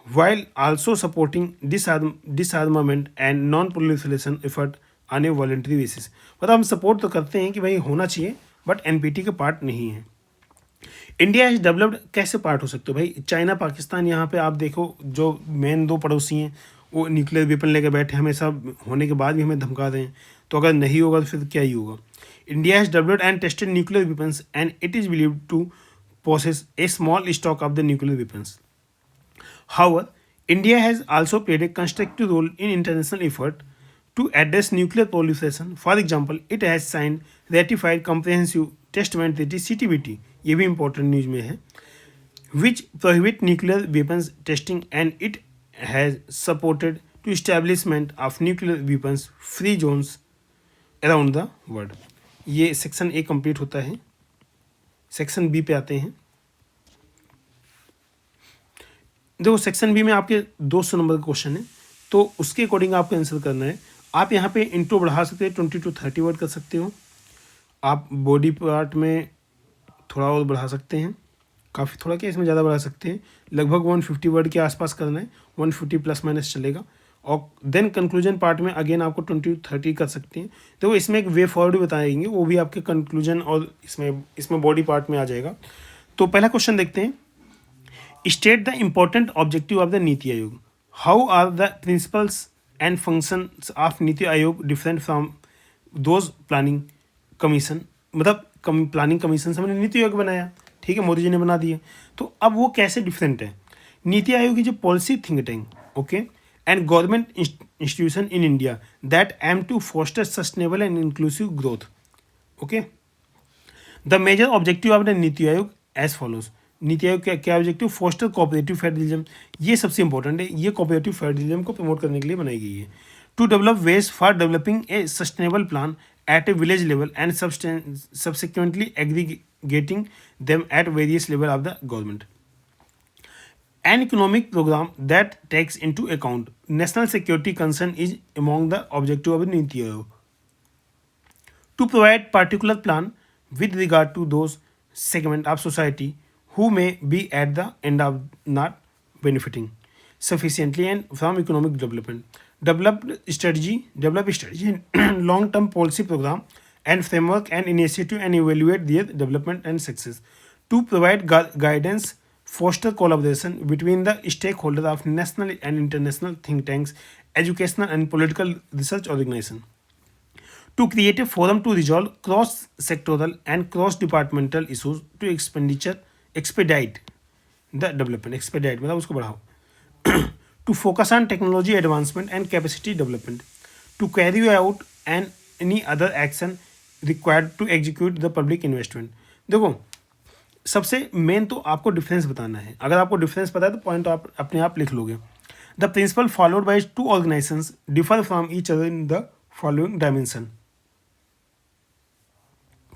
while also supporting disarmament and non-proliferation effort on a voluntary basis। मतलब हम support तो करते हैं कि भाई होना चाहिए, but NPT के पार्ट नहीं है। इंडिया हैज डेवलप्ड कैसे पार्ट हो सकते हो भाई, चाइना पाकिस्तान यहाँ पे आप देखो जो मेन दो पड़ोसी हैं वो न्यूक्लियर वेपन लेके बैठे, हमेशा होने के बाद भी हमें धमका दें, तो अगर नहीं होगा तो फिर क्या ही होगा। India has developed and tested nuclear weapons and it is believed to possess a small stock of the nuclear weapons. However, India has also played a constructive role in international effort to address nuclear proliferation. For example, it has signed ratified comprehensive testament treaty CTBT, ये भी important news में है, which prohibit nuclear weapons testing, and it has supported to establishment of nuclear weapons free zones around the world. ये section A complete होता है, section B पे आते हैं। देखो सेक्शन बी में आपके 200 नंबर का क्वेश्चन है, तो उसके अकॉर्डिंग आपको आंसर करना है। आप यहाँ पे इंट्रो बढ़ा सकते हैं, 20 to 30 वर्ड कर सकते हो। आप बॉडी पार्ट में थोड़ा और बढ़ा सकते हैं, काफ़ी थोड़ा क्या इसमें ज़्यादा बढ़ा सकते हैं, लगभग 150 वर्ड के आसपास करना है, 150 प्लस माइनस चलेगा। और देन कंक्लूजन पार्ट में अगेन आपको 20 to 30 कर सकते हैं। तो इसमें एक वे फॉरवर्ड भी बताएंगे, वो भी आपके कंक्लूजन और इसमें बॉडी पार्ट में आ जाएगा। तो पहला क्वेश्चन देखते हैं, state the important objective of the NITI Aayog. How are the principles and functions of NITI Aayog different from those planning commission. मतलब प्लानिंग कमीशन से हमने नीति आयोग बनाया, ठीक है, मोदी जी ने बना दिया, तो अब वो कैसे डिफरेंट है। नीति आयोग की जो policy think tank, okay, and government institution in India that aim to foster sustainable and inclusive growth. Okay. The major objective of the NITI Aayog as follows. NITI Aayog का क्या ऑब्जेक्टिव, फोस्टर कोऑपरेटिव फेडरलिज्म। ये सबसे इंपॉर्टेंट है, ये cooperative federalism को promote करने के लिए बनाई गई है। To develop ways for developing a sustainable plan at a village level and subsequently aggregating them at various level of the government. An economic program that takes into account national security concern is among the objective of the Niti Aayog. To provide particular plan with regard to those segment of society who may be at the end of not benefiting sufficiently and from economic development. Develop strategy and long-term policy program and framework and initiative and evaluate their development and success. To provide guidance, foster collaboration between the stakeholders of national and international think tanks, educational and political research organization. to create a forum to resolve cross-sectoral and cross-departmental issues to expedite the development. Expedite मतलब उसको बढ़ाओ. To focus on technology advancement and capacity development. To carry out any other action required to execute the public investment. देखो सबसे main तो आपको difference बताना है. अगर आपको डिफरेंस पता है तो पॉइंट आप अपने आप लिख लोगे. The principle followed by two organisations differ from each other in the following dimension.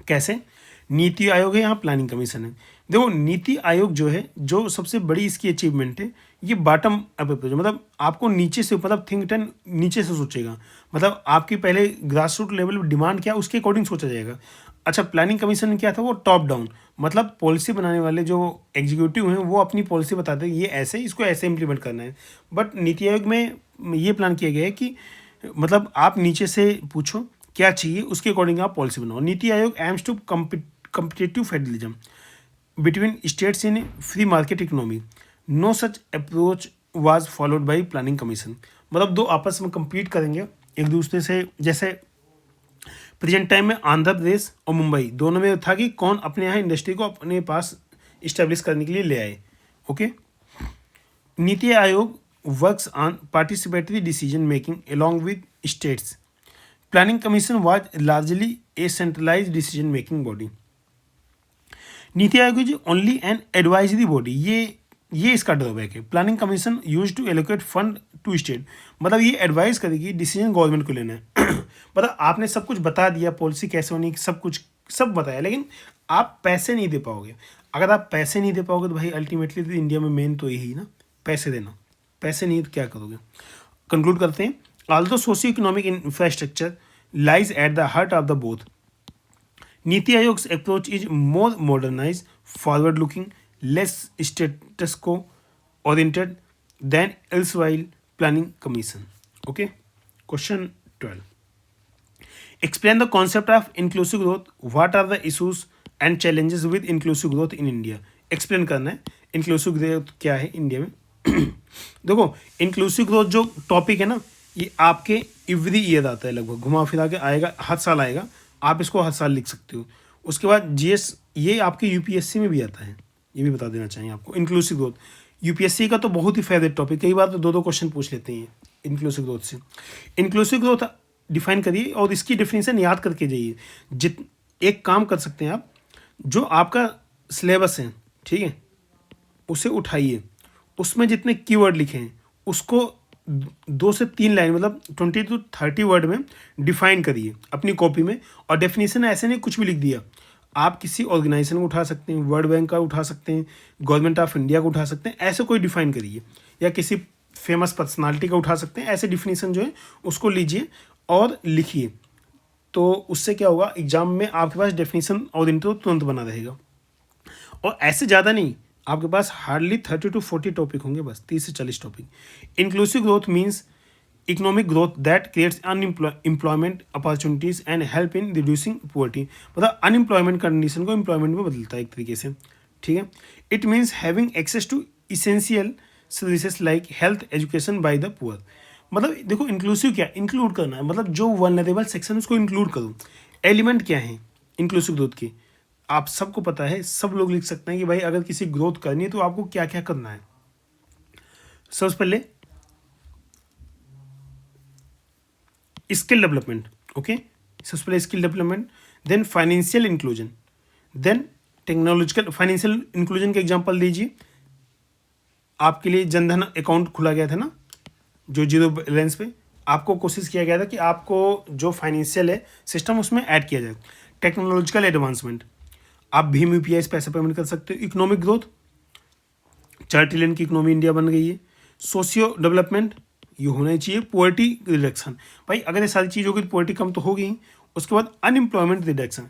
कैसे? नीति आयोग है, यहाँ प्लानिंग कमीशन है. देखो नीति आयोग जो है, जो सबसे बड़ी इसकी अचीवमेंट है, ये बॉटम अप अप्रोच, मतलब आपको नीचे से, मतलब थिंक टैंक नीचे से सोचेगा. मतलब आपकी पहले ग्रास रूट लेवल डिमांड क्या उसके अकॉर्डिंग सोचा जाएगा. अच्छा, प्लानिंग कमीशन में क्या था, वो टॉप डाउन, मतलब पॉलिसी बनाने वाले जो एग्जीक्यूटिव हैं वो अपनी पॉलिसी बताते हैं ये ऐसे, इसको ऐसे इम्प्लीमेंट करना है. बट नीति आयोग में ये प्लान किया गया है कि मतलब आप नीचे से पूछो क्या चाहिए, उसके अकॉर्डिंग आप पॉलिसी बनाओ. NITI Aayog aims to competitive federalism between states in free market economy. No such approach was followed by planning commission. मतलब दो आपस में compete करेंगे एक दूसरे से. जैसे प्रेजेंट टाइम में आंध्र प्रदेश और मुंबई दोनों में था कि कौन अपने यहाँ इंडस्ट्री को अपने पास इस्टेब्लिश करने के लिए ले आए. Okay. NITI Aayog works on participatory decision making along with states. Planning commission was largely a centralized decision making body. NITI Aayog is only an advisory body. ये इसका ड्रॉबैक है. Planning commission use to allocate fund to state, मतलब ये advice करेगी, decision government को लेना है. मतलब आपने सब कुछ बता दिया, पॉलिसी कैसे होनी, सब कुछ सब बताया, लेकिन आप पैसे नहीं दे पाओगे. अगर आप पैसे नहीं दे पाओगे तो भाई अल्टीमेटली तो इंडिया में मेन तो यही ना, पैसे देना. पैसे नहीं तो क्या करोगे. कंक्लूड करते हैं. Although socio economic infrastructure lies at the heart of the both, Niti Ayog's approach is more modernized, forward-looking, less status quo oriented than elsewhile planning commission. Okay. Question 12. Explain the concept of inclusive growth. What are the issues and challenges with inclusive growth in India? Explain करना है inclusive growth क्या है India में. देखो inclusive growth जो topic है ना, ये आपके एवरी ईयर आता है, लगभग घुमा फिरा के आएगा, हर साल आएगा. आप इसको हर साल लिख सकते हो. उसके बाद जीएस, ये आपके यूपीएससी में भी आता है, ये भी बता देना चाहिए आपको. इंक्लूसिव ग्रोथ यूपीएससी का तो बहुत ही फेवरेट टॉपिक, कई बार तो दो क्वेश्चन पूछ लेते हैं इंक्लूसिव ग्रोथ से. इंक्लूसिव ग्रोथ डिफाइन करिए और इसकी डेफिनेशन याद करके जाइए. एक काम कर सकते हैं आप, जो आपका सिलेबस है, ठीक है, उसे उठाइए, उसमें जितने कीवर्ड लिखे हैं उसको 2 से 3 लाइन, मतलब 20 to 30 वर्ड में डिफाइन करिए अपनी कॉपी में. और डेफिनेशन ऐसे नहीं कुछ भी लिख दिया. आप किसी ऑर्गेनाइजेशन को उठा सकते हैं, वर्ल्ड बैंक का उठा सकते हैं, गवर्नमेंट ऑफ इंडिया को उठा सकते हैं, ऐसे कोई डिफाइन करिए, या किसी फेमस पर्सनालिटी का उठा सकते हैं. ऐसे डिफिनेशन जो है उसको लीजिए और लिखिए. तो उससे क्या होगा, एग्जाम में आपके पास डेफिनेशन और इंट्रो तुरंत बना रहेगा. और ऐसे ज़्यादा नहीं, आपके पास हार्डली 30 to 40 टॉपिक होंगे, बस 30 से 40 topic. Inclusive growth means economic growth that creates unemployment opportunities and help in reducing poverty. मतलब अनएम्प्लॉयमेंट कंडीशन को एम्प्लॉयमेंट में बदलता है एक तरीके से, ठीक है. It means having access to essential services like health education by the poor. मतलब देखो इंक्लूसिव क्या, इंक्लूड करना है, मतलब जो वल्नरेबल सेक्शन उसको इंक्लूड करो. एलिमेंट क्या है इंक्लूसिव ग्रोथ के, आप सबको पता है, सब लोग लिख सकते हैं कि भाई अगर किसी ग्रोथ करनी है तो आपको क्या क्या करना है. सबसे पहले स्किल डेवलपमेंट. ओके, सबसे पहले skill development, then financial inclusion, then technological. Financial inclusion के एग्जांपल दीजिए. आपके लिए जनधन अकाउंट खुला गया था ना, जो जीरो बैलेंस पे, आपको कोशिश किया गया था कि आपको जो फाइनेंशियल है सिस्टम उसमें ऐड किया जाए. टेक्नोलॉजिकल एडवांसमेंट, आप भीम यूपीआई से पैसे पेमेंट कर सकते हो. इकोनॉमिक ग्रोथ, 4 ट्रिलियन की इकोनॉमी इंडिया बन गई है. सोशियो डेवलपमेंट, ये होना ही चाहिए. पॉवर्टी रिडक्शन, भाई अगर ये सारी चीज़ होगी तो पॉवर्टी कम तो होगी. उसके बाद अनएम्प्लॉयमेंट रिडक्शन,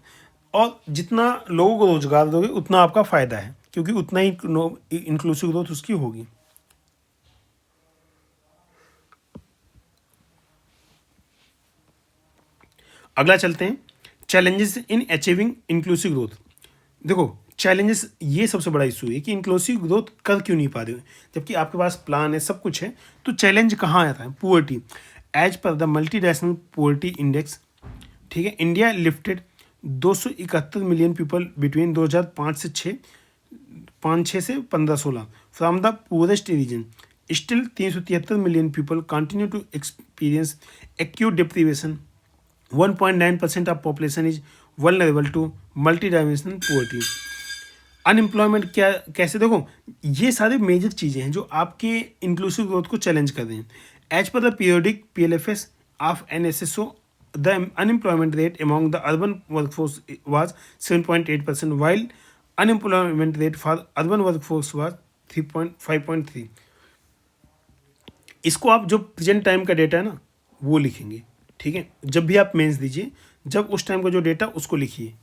और जितना लोगों को रोजगार दोगे उतना आपका फ़ायदा है, क्योंकि उतना ही इंक्लूसिव ग्रोथ उसकी होगी. अगला चलते हैं, challenges in achieving inclusive growth. देखो चैलेंजेस, ये सबसे बड़ा इशू है कि इंक्लूसिव ग्रोथ कर क्यों नहीं पा रहे हो, जबकि आपके पास प्लान है, सब कुछ है. तो चैलेंज कहाँ आता है, poverty. As per the multinational poverty index, ठीक है। India lifted 271 million people between 2005 से 6 से 15-16 from the poorest region. Still 373 million people continue to experience acute deprivation. 1.9% of population is vulnerable to multidimensional poverty. Unemployment क्या कैसे, देखो ये सारे major चीज़ें हैं जो आपके इंक्लूसिव ग्रोथ को चैलेंज कर रहे हैं। As per the periodic PLFS ऑफ NSSO, the unemployment rate among the urban workforce was 7.8%, while unemployment rate for urban workforce was 5.3। इसको आप जो प्रेजेंट टाइम का डेटा है ना वो लिखेंगे, ठीक है। जब भी आप मेंस दीजिए, जब उस टाइम का जो डेटा उसको लिखिए।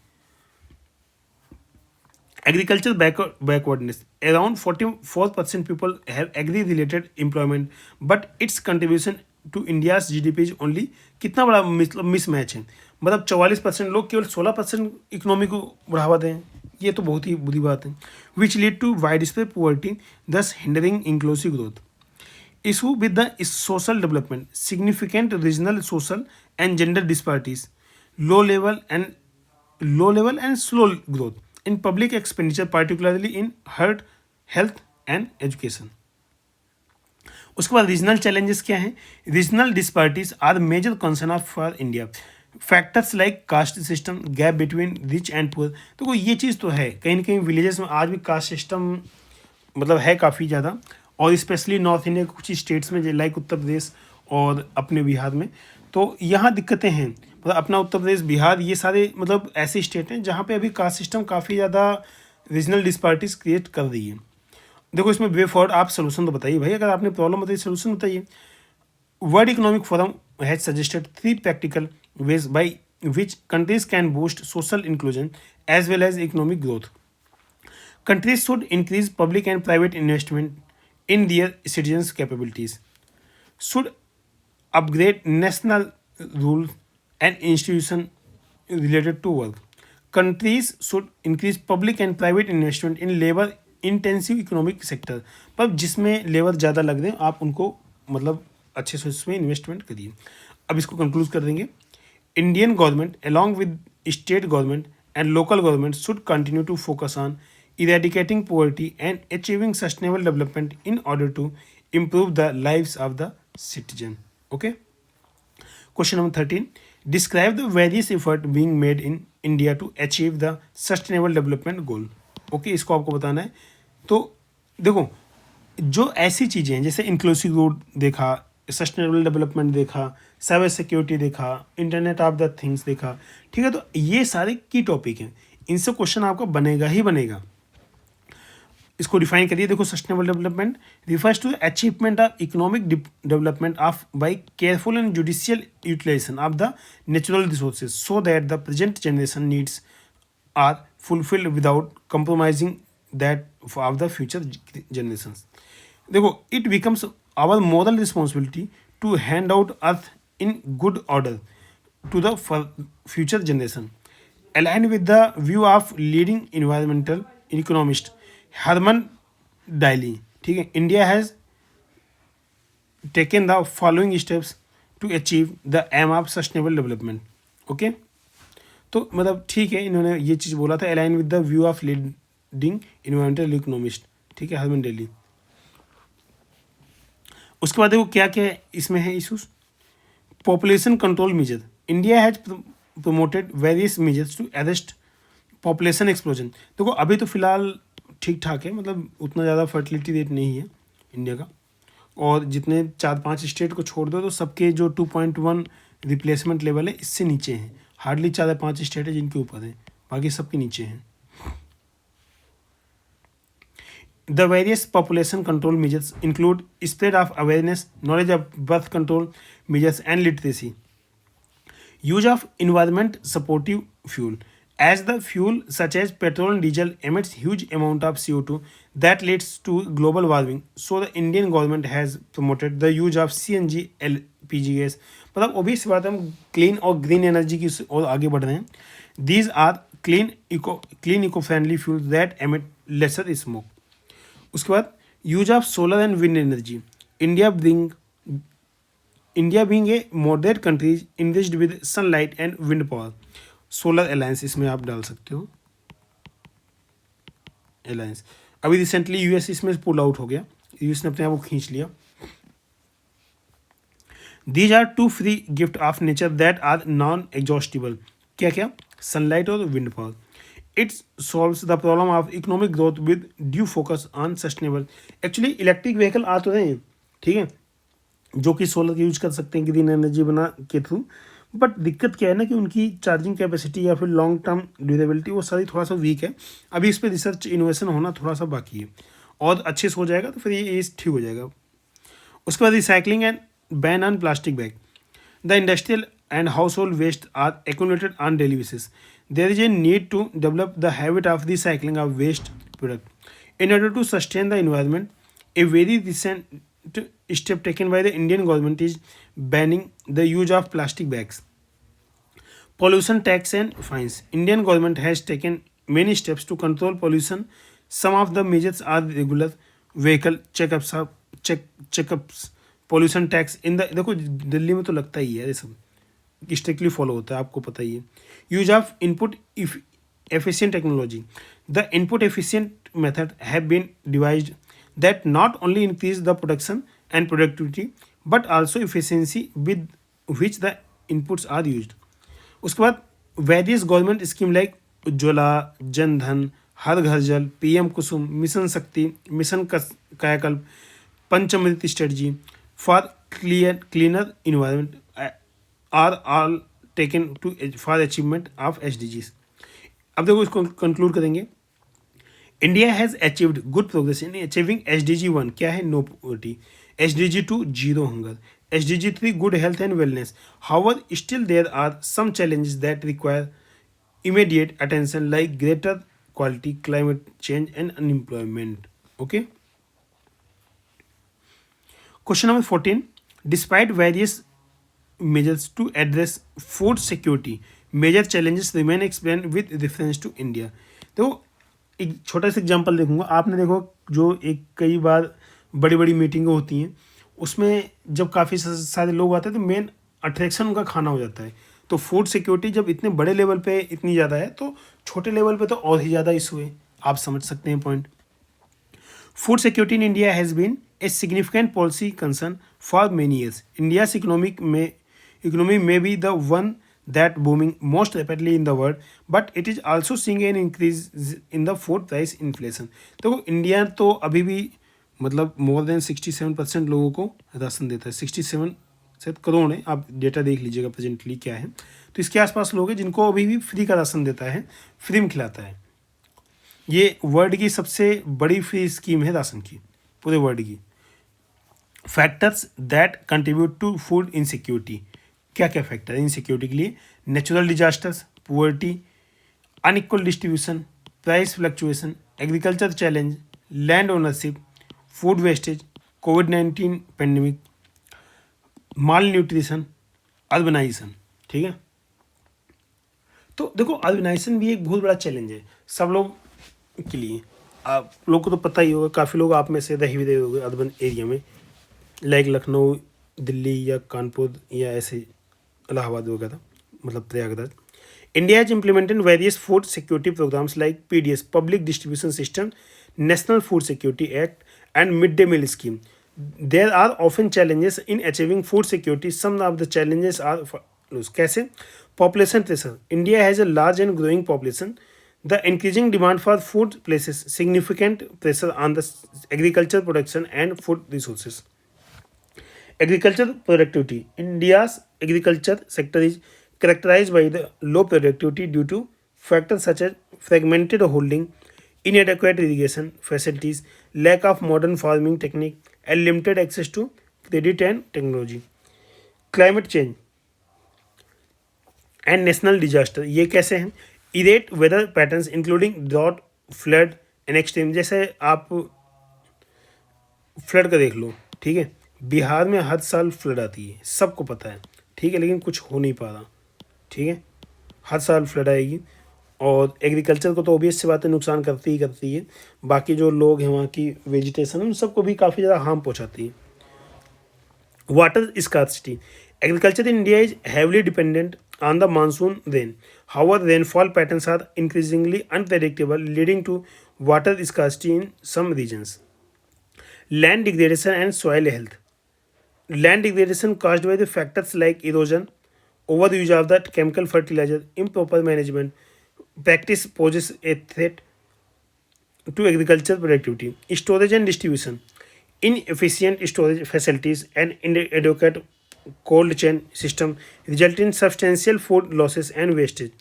Agriculture backwardness, around 44% people have agri related employment but its contribution to India's GDP is only. कितना बड़ा मतलब मिसमैच है, मतलब 44% लोग केवल 16% इकोनॉमी को बढ़ावा दें, ये तो बहुत ही बुरी बात है। Which lead to widespread poverty, thus hindering inclusive growth. Issue with the social development, significant regional social and gender disparities, low level and slow growth in public expenditure particularly in health and education. उसके बाद regional challenges क्या हैं? Regional disparities are major concern of for India. Factors like caste system, gap between rich and poor. तो ये चीज़ तो है, कहीं ना कहीं विलेजेस में आज भी कास्ट सिस्टम मतलब है काफ़ी ज़्यादा, और स्पेशली नॉर्थ इंडिया के कुछ स्टेट्स में लाइक उत्तर प्रदेश और अपने बिहार में, तो यहाँ दिक्कतें हैं। मतलब अपना उत्तर प्रदेश, बिहार, ये सारे मतलब ऐसे स्टेट हैं जहाँ पे अभी कास्ट सिस्टम काफ़ी ज़्यादा रीजनल डिस्पैरिटीज क्रिएट कर रही है। देखो इसमें वे फॉरवर्ड आप सोल्यूशन तो बताइए भाई, अगर आपने प्रॉब्लम बताई सोल्यूशन बताइए। World economic forum has suggested 3 practical ways by which countries can boost social inclusion as well as economic growth. Countries should increase public and private investment in their citizens' capabilities, should upgrade national rules and institutions related to work. Countries should increase public and private investment in labor intensive economic sector, पर जिसमें labour ज़्यादा लग रहे हैं आप उनको मतलब अच्छे से उसमें इन्वेस्टमेंट करिए। अब इसको कंक्लूड कर देंगे। Indian government along with state government and local government should continue to focus on eradicating poverty and achieving sustainable development in order to improve the lives of the citizen. Okay. Question number 13. Describe the various efforts being made in India to achieve the sustainable development goal. Okay, इसको आपको बताना है। तो देखो जो ऐसी चीज़ें हैं जैसे इंक्लूसिव ग्रोथ देखा, सस्टेनेबल डेवलपमेंट देखा, साइबर सिक्योरिटी देखा, इंटरनेट ऑफ द थिंग्स देखा, ठीक है। तो ये सारे की टॉपिक हैं, इनसे क्वेश्चन आपका बनेगा ही बनेगा। इसको डिफाइन करिए। देखो sustainable development refers to achievement of economic development of by careful and judicial utilisation of the natural resources so that the present generation needs are fulfilled without compromising that of the future generations. देखो it becomes our moral responsibility to hand out earth in good order to the future generation, aligned with the view of leading environmental economist Herman Daly, ठीक है। India has taken the following steps to achieve the aim of sustainable development. Okay, तो मतलब ठीक है, इन्होंने ये चीज़ बोला था, align with the view of leading environmental economist, ठीक है, हरमन डेली। उसके बाद देखो क्या क्या इसमें है issues. Population control measure, India has promoted various measures to arrest population explosion. देखो अभी तो फिलहाल ठीक ठाक है, मतलब उतना ज़्यादा फर्टिलिटी रेट नहीं है इंडिया का, और जितने 4-5 स्टेट को छोड़ दो तो सबके जो 2.1 रिप्लेसमेंट लेवल है इससे नीचे हैं। हार्डली 4-5 स्टेट है जिनके ऊपर है, बाकी सबके नीचे हैं। The various population control measures include spread of awareness, knowledge of birth control measures and literacy. Use of environment supportive fuel, as the fuel such as petrol and diesel emits huge amount of CO2 that leads to global warming. So the Indian government has promoted the use of CNG LPG gas. मतलब obvious बात है, हम clean और green energy की और आगे बढ़ रहे हैं। These are clean eco-friendly fuels that emit lesser smoke. उसके बाद use of solar and wind energy, India bring India being a moderate countries invested with sunlight and wind power, solar alliance इसमें आप डाल सकते हो, अलायंस। अभी recently US इसमें pull out हो गया, यूएस ने अपने आप को खींच लिया। These are two free gift of nature that are non exhaustible, क्या क्या, सनलाइट और wind power. It solves the problem of economic growth with due focus on sustainable. Actually electric vehicle आ तो रहे हैं, ठीक है, जो कि सोलर यूज कर सकते हैं ग्रीन एनर्जी बना के थ्रू, बट दिक्कत क्या है ना कि उनकी चार्जिंग कैपेसिटी या फिर लॉन्ग टर्म ड्यूरेबिलिटी वो सारी थोड़ा सा वीक है। अभी इस पर रिसर्च इनोवेशन होना थोड़ा सा बाकी है, और अच्छे से हो जाएगा तो फिर ये ठीक हो जाएगा। उसके बाद recycling and ban on plastic bag. The industrial and household waste are accumulated on daily basis. There is a need to develop the habit of recycling of waste product in order to sustain the environment. A very recent step taken by the Indian government is banning the use of plastic bags. Pollution tax and fines. Indian government has taken many steps to control pollution. Some of the measures are regular vehicle checkups, pollution tax in the, देखो दिल्ली में तो लगता ही है, ये सब strictly follow होता है, आपको पता ही है। Use of input efficient technology. The input efficient method have been devised that not only increase the production and productivity but also efficiency with which the inputs are used. उसके बाद various government scheme like Ujjwala, Jan Dhan, Har Ghar Jal, PM Kusum, mission Shakti, mission Kayakalp, Panchamrit strategy for cleaner environment are all taken to for achievement of SDGs. अब देखो इसको conclude करेंगे। India has achieved good progress in achieving SDG 1, क्या है, no poverty, SDG 2 zero hunger, SDG 3 good health and wellness. However still there are some challenges that require immediate attention like greater quality, climate change and unemployment. Okay, question number 14, despite various measures to address food security, major challenges remain explained with reference to India। तो एक छोटा सा example देखूंगा। आपने देखो जो एक कई बार बड़ी बड़ी मीटिंगें होती हैं, उसमें जब काफ़ी सारे लोग आते हैं तो मेन अट्रैक्शन उनका खाना हो जाता है। तो फूड सिक्योरिटी जब इतने बड़े लेवल पे इतनी ज़्यादा है तो छोटे लेवल पे तो और ही ज़्यादा इशू है, आप समझ सकते हैं point. Food security in India has been a significant policy concern for many years. India's economy may be the one that booming most rapidly in the world, but it is also seeing an increase in the food price inflation। तो India तो अभी भी मतलब more than 67% लोगों को ration देता है, 67 शायद करोड़ है, आप डेटा देख लीजिएगा प्रेजेंटली क्या है। तो इसके आसपास लोग हैं जिनको अभी भी फ्री का राशन देता है, फ्री में खिलाता है। ये वर्ल्ड की सबसे बड़ी फ्री स्कीम है राशन की, पूरे वर्ल्ड की। Factors that contribute to food insecurity, क्या क्या फैक्टर है इनसिक्योरिटी के लिए? Natural disasters, poverty, unequal distribution, price fluctuation, agriculture challenge, land ownership, food wastage, कोविड-19 पेंडेमिक, माल न्यूट्रिशन, अर्बनाइजेशन। ठीक है, तो देखो अर्बनाइजेशन भी एक बहुत बड़ा चैलेंज है सब लोग के लिए। आप लोग को तो पता ही होगा, काफ़ी लोग आप में से रह भी रहे होंगे अर्बन एरिया में, लाइक लखनऊ, दिल्ली या कानपुर या ऐसे इलाहाबाद वगैरह, मतलब Prayagraj. India has implemented various food security programmes like PDS, public distribution system, national food security act and mid day meal scheme. There are often challenges in achieving food security. Some of the challenges are कैसे? Population pressure, India has a large and growing population. The increasing demand for food places significant pressure on the agriculture production and food resources. Agriculture productivity. India's agriculture sector is characterized by the low productivity due to factors such as fragmented holding, inadequate irrigation facilities, lack of modern farming technique, and limited access to credit and technology. Climate change and national disaster, ये कैसे हैं? Erratic weather patterns including drought, flood and extreme. जैसे आप flood का देख लो, ठीक है, बिहार में हर साल फ्लड आती है, सबको पता है, ठीक है, लेकिन कुछ हो नहीं पा रहा, ठीक है, हर साल फ्लड आएगी। और एग्रीकल्चर को तो ऑब्वियस सी बात है नुकसान करती है, बाकी जो लोग हैं वहाँ की वेजिटेशन उन सबको भी काफ़ी ज़्यादा हार्म पहुँचाती है। Water scarcity. Agriculture in India is heavily dependent on the monsoon rain. However, rainfall patterns are increasingly unpredictable, leading to water scarcity in some regions. Land degradation and soil health. Land degradation caused by the factors like erosion, overuse of the chemical fertilizer, improper management practice poses a threat to agricultural productivity. Storage and distribution. Inefficient storage facilities and inadequate cold chain system result in substantial food losses and wastage.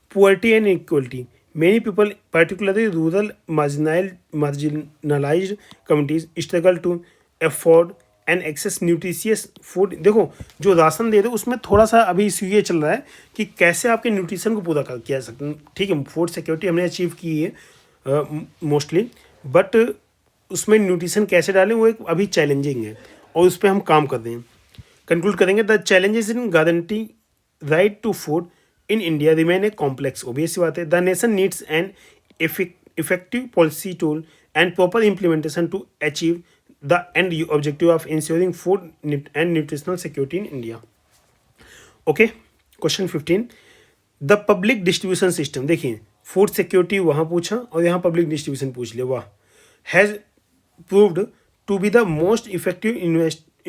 Poverty and inequality. Many people, particularly rural marginalized communities, struggle to afford and access nutritious food. देखो जो ration दे रहे हो उसमें थोड़ा सा अभी issue ये चल रहा है कि कैसे आपके न्यूट्रिशन को पूरा कर किया सकते. ठीक है, फूड सिक्योरिटी हमने अचीव की है मोस्टली, बट उसमें न्यूट्रिशन कैसे डालें वो एक अभी चैलेंजिंग है और उस पर हम काम कर रहे हैं. कंक्लूड करेंगे, the challenges in guarantee right to food in India remain a complex. Obvious बात है. The nation needs an effective policy tool and proper implementation to achieve the end objective of ensuring food and nutritional security in India. Okay, question 15. The public distribution system. देखिए food security वहाँ पूछा और यहाँ public distribution पूछ लिया. वाह. Has proved to be the most effective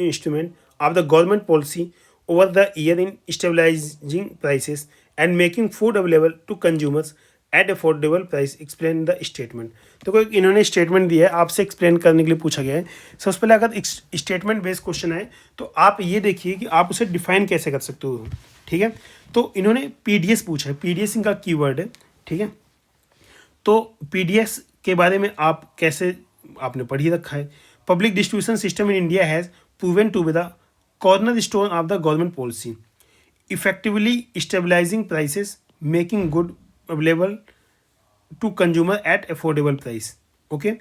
instrument of the government policy over the year in stabilizing prices and making food available to consumers at affordable price. Explain the statement. तो कोई इन्होंने statement दिया है, आपसे explain करने के लिए पूछा गया है. सबसे पहले अगर स्टेटमेंट बेस्ड क्वेश्चन है तो आप ये देखिए कि आप उसे डिफाइन कैसे कर सकते हो. ठीक है, तो इन्होंने पीडीएस पूछा है. पीडीएस इनका कीवर्ड है. ठीक है, तो पीडीएस के बारे में आप कैसे आपने पढ़ ही रखा है. Public distribution system in India has proven to be the cornerstone of the government policy, effectively stabilising prices, making good available to consumer at affordable price. Okay,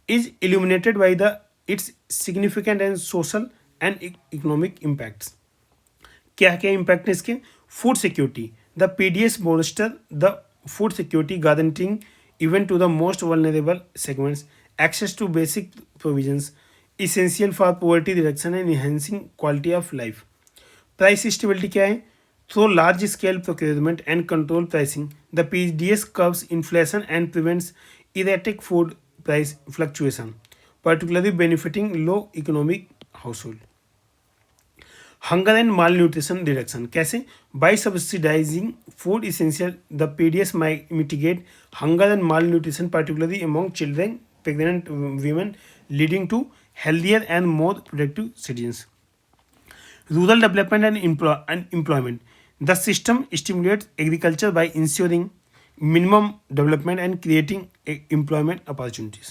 is illuminated by the its significant and social and economic impacts. क्या क्या impact है इसके? Food security. The PDS bolster the food security, guaranteeing even to the most vulnerable segments access to basic provisions essential for poverty reduction and enhancing quality of life. Price stability क्या है? Through large-scale procurement and control pricing, the PDS curbs inflation and prevents erratic food price fluctuation, particularly benefiting low economic household. Hunger and malnutrition reduction. कैसे? By subsidizing food essential, the PDS might mitigate hunger and malnutrition, particularly among children, pregnant women, leading to healthier and more productive citizens. Rural development and employment. The system stimulates agriculture by ensuring minimum development and creating employment opportunities.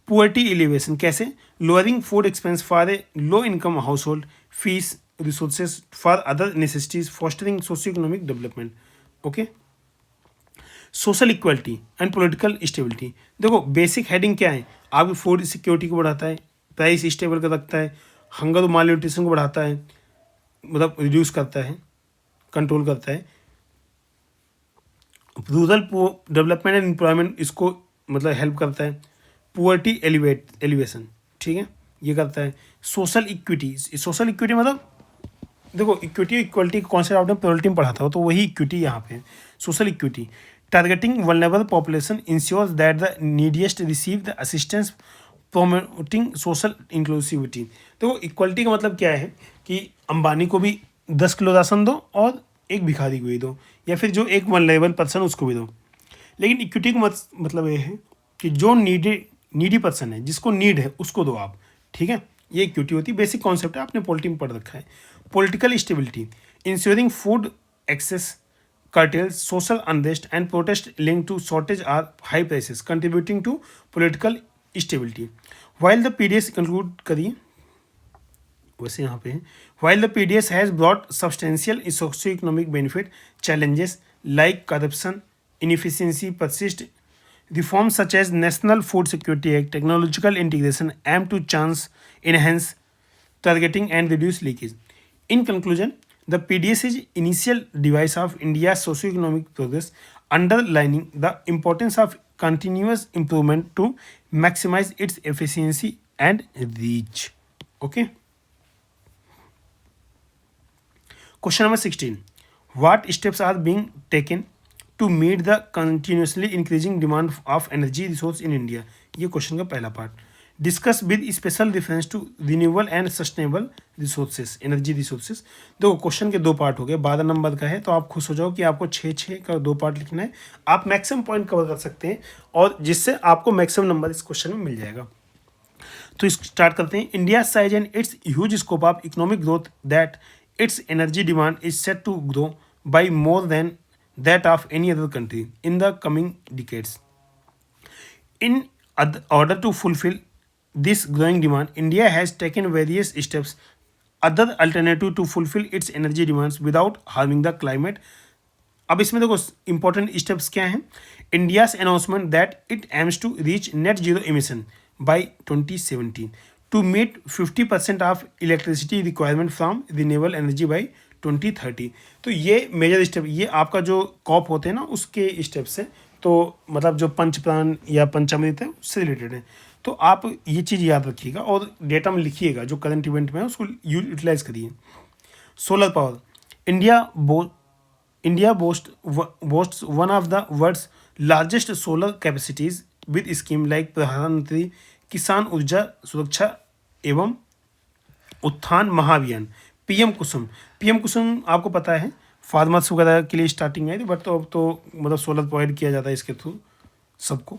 Poverty alleviation कैसे? Lowering food expense for a low-income household, fees, resources for other necessities, fostering socio-economic development. Okay. Social equality and political stability. देखो basic heading क्या है? आपकी food security को बढ़ाता है, price stable कर रखता है, हंगर और माल न्यूट्रिशन को बढ़ाता है, मतलब रिड्यूस करता है, कंट्रोल करता है. रूरल डेवलपमेंट एंड एम्प्लॉयमेंट इसको मतलब हेल्प करता है. पुअर्टी एलिवेशन, ठीक है, ये करता है. Social equity. सोशल इक्विटी मतलब देखो इक्विटी इक्वलिटी का कॉन्सेप्ट आपने प्योरिटी में पढ़ा था, तो वही इक्विटी यहाँ पे है. Social equity targeting vulnerable population ensures that the neediest receive the assistance promoting social inclusivity. तो इक्वलिटी का मतलब क्या है कि अंबानी को भी 10 किलो राशन दो और एक भिखारी को भी दो, या फिर जो एक वल्नरेबल पर्सन उसको भी दो. लेकिन इक्विटी का मतलब ये है कि जो नीडी पर्सन है, जिसको नीड है, उसको दो आप. ठीक है, ये इक्विटी होती है. बेसिक कॉन्सेप्ट है, आपने पॉलिटी में पढ़ रखा है. Political stability ensuring food access curtails social unrest and protest linked to shortage or high prices, contributing to political stability. While the PDS conclude करिए वैसे यहाँ पे while the PDS has brought substantial socio-economic benefit, challenges like corruption, inefficiency persist. Reforms such as National Food Security Act, technological integration aim to enhance targeting and reduce leakage. In conclusion, the PDS is initial device of India's socio-economic progress, underlining the importance of continuous improvement to maximize its efficiency and reach. Okay. Question number 16, what steps are being taken to meet the continuously increasing demand of energy resource in India. ये question का पहला part. Discuss with special reference to renewable and sustainable resources, energy resources. देखो question के दो part हो गए, 12 number का है, तो आप खुश हो जाओ कि आपको 6 का दो पार्ट लिखना है। आप मैक्सिमम पॉइंट कवर कर सकते हैं और जिससे आपको मैक्सिमम नंबर इस क्वेश्चन में मिल जाएगा। तो स्टार्ट करते हैं। India size and its huge scope of economic growth that its energy demand is set to grow by more than that of any other country in the coming decades. In order to fulfill this growing demand, India has taken various steps, other alternative to fulfill its energy demands without harming the climate. अब इसमें देखो important steps क्या हैं। India's announcement that it aims to reach net zero emission by 2017 to meet 50% of electricity requirement from renewable energy by 2030। तो ये major step, ये आपका जो कॉप होते हैं ना उसके स्टेप्स हैं। तो मतलब जो पंचप्राण या पंचामृत है उससे रिलेटेड है। तो आप ये चीज़ याद रखिएगा और डेटा में लिखिएगा जो करंट इवेंट में है उसको यूटिलाइज करिए। Solar power, India boasts one of the world's largest solar capacities with scheme like प्रधानमंत्री किसान ऊर्जा सुरक्षा एवं उत्थान महाअभियान, पीएम कुसुम आपको पता है फार्मर्स वगैरह के लिए स्टार्टिंग में आई थी, बट तो अब तो मतलब सोलर प्रोवाइड किया जाता है इसके थ्रू सबको।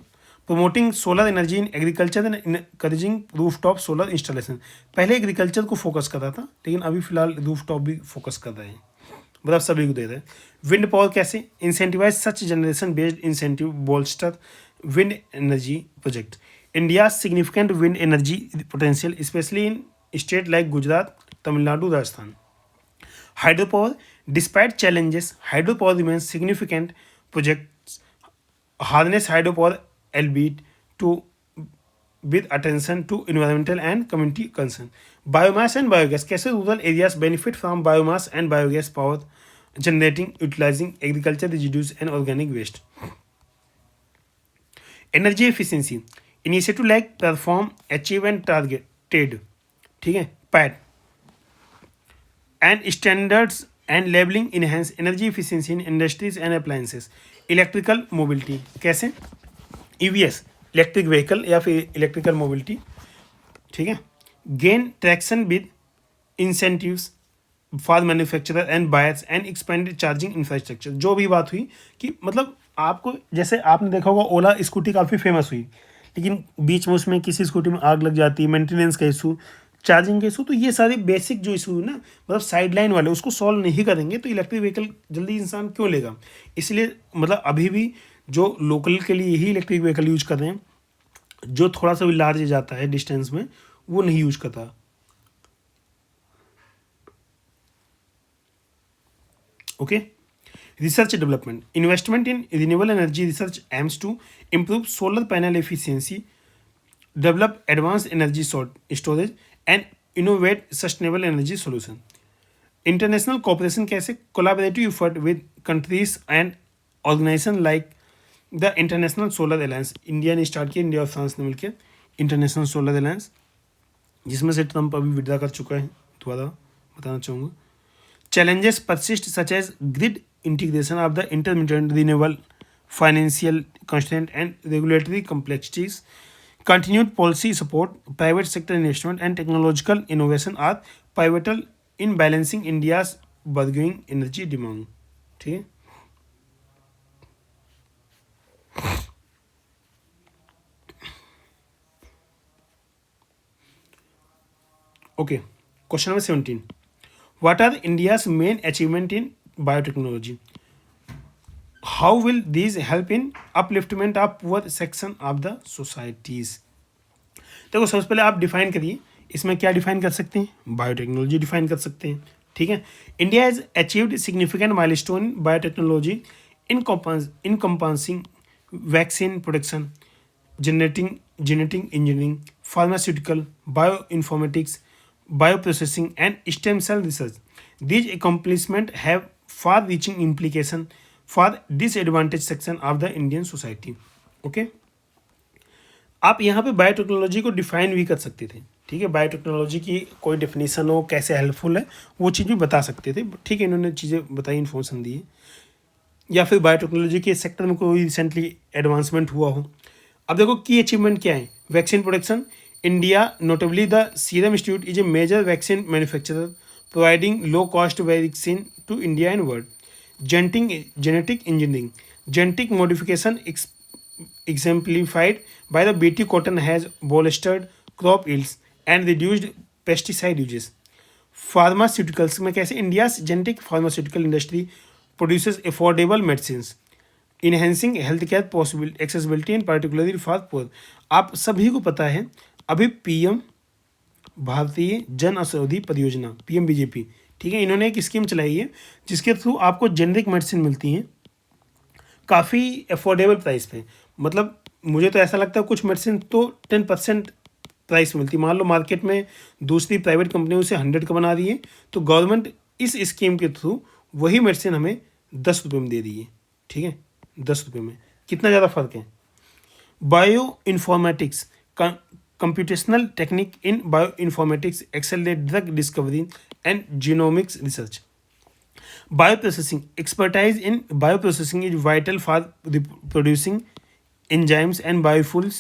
Promoting solar energy in agriculture and encouraging rooftop solar installation, पहले एग्रीकल्चर को फोकस कर रहा था लेकिन अभी फिलहाल रूफटॉप भी फोकस कर रहे हैं, मतलब सभी को दे रहे हैं। विंड पावर कैसे, incentivize such generation based incentive bolster wind energy project. India significant wind energy potential specially in state like Gujarat, Tamil Nadu, Rajasthan. Hydro power, despite challenges, hydropower remains significant projects harness hydropower albeit to with attention to environmental and community concern. Biomass and biogas, कैसे rural areas benefit from biomass and biogas power generating utilizing agriculture residues and organic waste. Energy efficiency, initiative like perform, achieve and targeted, ठीक है, PAT and standards and labeling enhance energy efficiency in industries and appliances. Electrical mobility कैसे, EVS electric vehicle या फिर electrical mobility, ठीक है। Gain traction with incentives for manufacturer and buyers and expanded charging infrastructure. जो भी बात हुई कि मतलब आपको, जैसे आपने देखा होगा ओला स्कूटी काफ़ी फेमस हुई लेकिन बीच में उसमें किसी स्कूटी में आग लग जाती है, मेंटेनेंस का इशू, चार्जिंग के इशू, तो ये सारे बेसिक जो इशू है ना मतलब साइड लाइन वाले उसको सॉल्व नहीं करेंगे तो इलेक्ट्रिक व्हीकल जल्दी इंसान क्यों लेगा। इसलिए मतलब अभी भी जो लोकल के लिए यही इलेक्ट्रिक व्हीकल यूज कर रहे हैं, जो थोड़ा सा भी लार्ज जाता है डिस्टेंस में वो नहीं यूज करता। Okay, research development, investment in renewable energy research aims to improve solar panel efficiency, develop advance energy storage and innovate sustainable energy solution. International cooperation कैसे, collaborative effort with countries and organisations like the international solar alliance, India ने start किया, India और France ने मिलकर international solar alliance, जिसमें से Trump अभी withdraw कर चुका है, दोबारा बताना चाहूँगा। Challenges persist such as grid integration of the intermediate renewable, financial constraint and regulatory complexities, continued policy support, private sector investment and technological innovation are pivotal in balancing India's burgeoning energy demand. ठीक है, okay. Question number 17, what are India's main achievement in biotechnology? How will these help in upliftment of poor section of the societies? देखो सबसे पहले आप define करिए, इसमें क्या define कर सकते हैं, बायोटेक्नोलॉजी डिफाइन कर सकते हैं, ठीक है। India has achieved significant milestone in biotechnology encompassing vaccine production, genetic engineering, pharmaceutical, bio informatics, bioprocessing and stem cell research. These accomplishments have far-reaching implications for disadvantaged section of the Indian society. Okay? आप यहाँ पे biotechnology को define भी कर सकते थे, ठीक है, बायोटेक्नोलॉजी की कोई डेफिनेशन हो, कैसे हेल्पफुल है, वो चीज़ भी बता सकते थे। ठीक है, इन्होंने चीज़ें बताई, इन्फॉर्मेशन दी है। या फिर बायोटेक्नोलॉजी के सेक्टर में कोई रिसेंटली एडवांसमेंट हुआ हो। अब देखो की अचीवमेंट क्या है। Vaccine production, India notably the serum institute is a major vaccine manufacturer providing low cost vaccine to India and world. Genetic engineering, genetic modification exemplified by the BT cotton has bolstered crop yields and reduced pesticide uses. Pharmaceuticals में कैसे India genetic pharmaceutical industry produces affordable medicine enhancing health care possible accessibility and particularly for poor. आप सभी को पता है अभी PM भारतीय जन औषधि परियोजना PMBJP, ठीक है, इन्होंने एक स्कीम चलाई है जिसके थ्रू आपको जेनेरिक मेडिसिन मिलती हैं काफ़ी अफोर्डेबल प्राइस पे। मतलब मुझे तो ऐसा लगता है कुछ मेडिसिन तो 10% प्राइस में मिलती है। मान लो मार्केट में दूसरी प्राइवेट कंपनियों से 100 का बना रही है, तो गवर्नमेंट इस स्कीम के थ्रू वही मेडिसिन हमें 10 रुपये में दे रही है। ठीक है, 10 रुपये में कितना ज़्यादा फर्क है। Bio informatics, computational technique in bio informatics accelerate drug discovery and genomics research. Bioprocessing, expertise in bioprocessing is vital for producing enzymes and biofuels,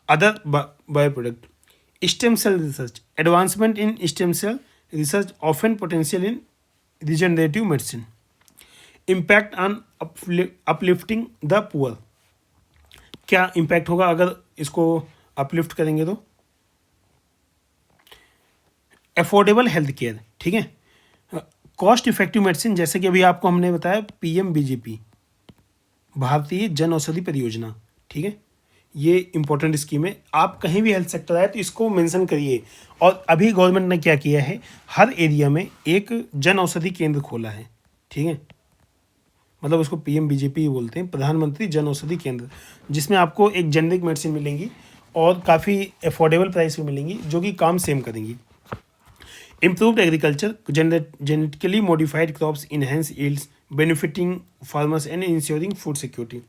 other bioproduct. Stem cell research, advancement in stem cell research often potential in regenerative medicine. Impact on uplifting the poor. क्या impact होगा अगर इसको uplift करेंगे तो? Affordable health care, ठीक है, cost effective medicine, जैसे कि अभी आपको हमने बताया PMBJP भारतीय जन औषधि परियोजना, ठीक है, ये इंपॉर्टेंट स्कीम है। आप कहीं भी हेल्थ सेक्टर आए तो इसको मेंशन करिए। और अभी गवर्नमेंट ने क्या किया है, हर एरिया में एक जन औषधि केंद्र खोला है। ठीक है, मतलब उसको PMBJP बोलते हैं, प्रधानमंत्री जन औषधि केंद्र, जिसमें आपको एक जेनेरिक मेडिसिन मिलेंगी और काफ़ी अफोर्डेबल प्राइस में मिलेंगी, जो कि काम सेम करेंगी। Improved agriculture, genetically modified crops enhance yields, benefiting farmers and ensuring food security.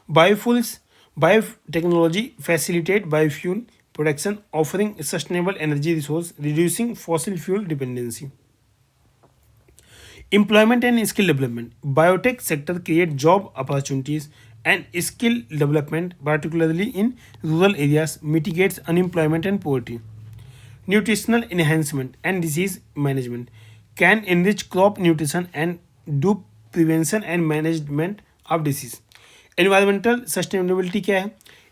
Biofuels, biotechnology facilitate biofuel production, offering sustainable energy resource, reducing fossil fuel dependency. Employment and skill development, biotech sector create job opportunities and skill development, particularly in rural areas, mitigates unemployment and poverty. Nutritional enhancement and disease management can enrich crop nutrition and do prevention and management of disease. Environmental sustainability क्या है?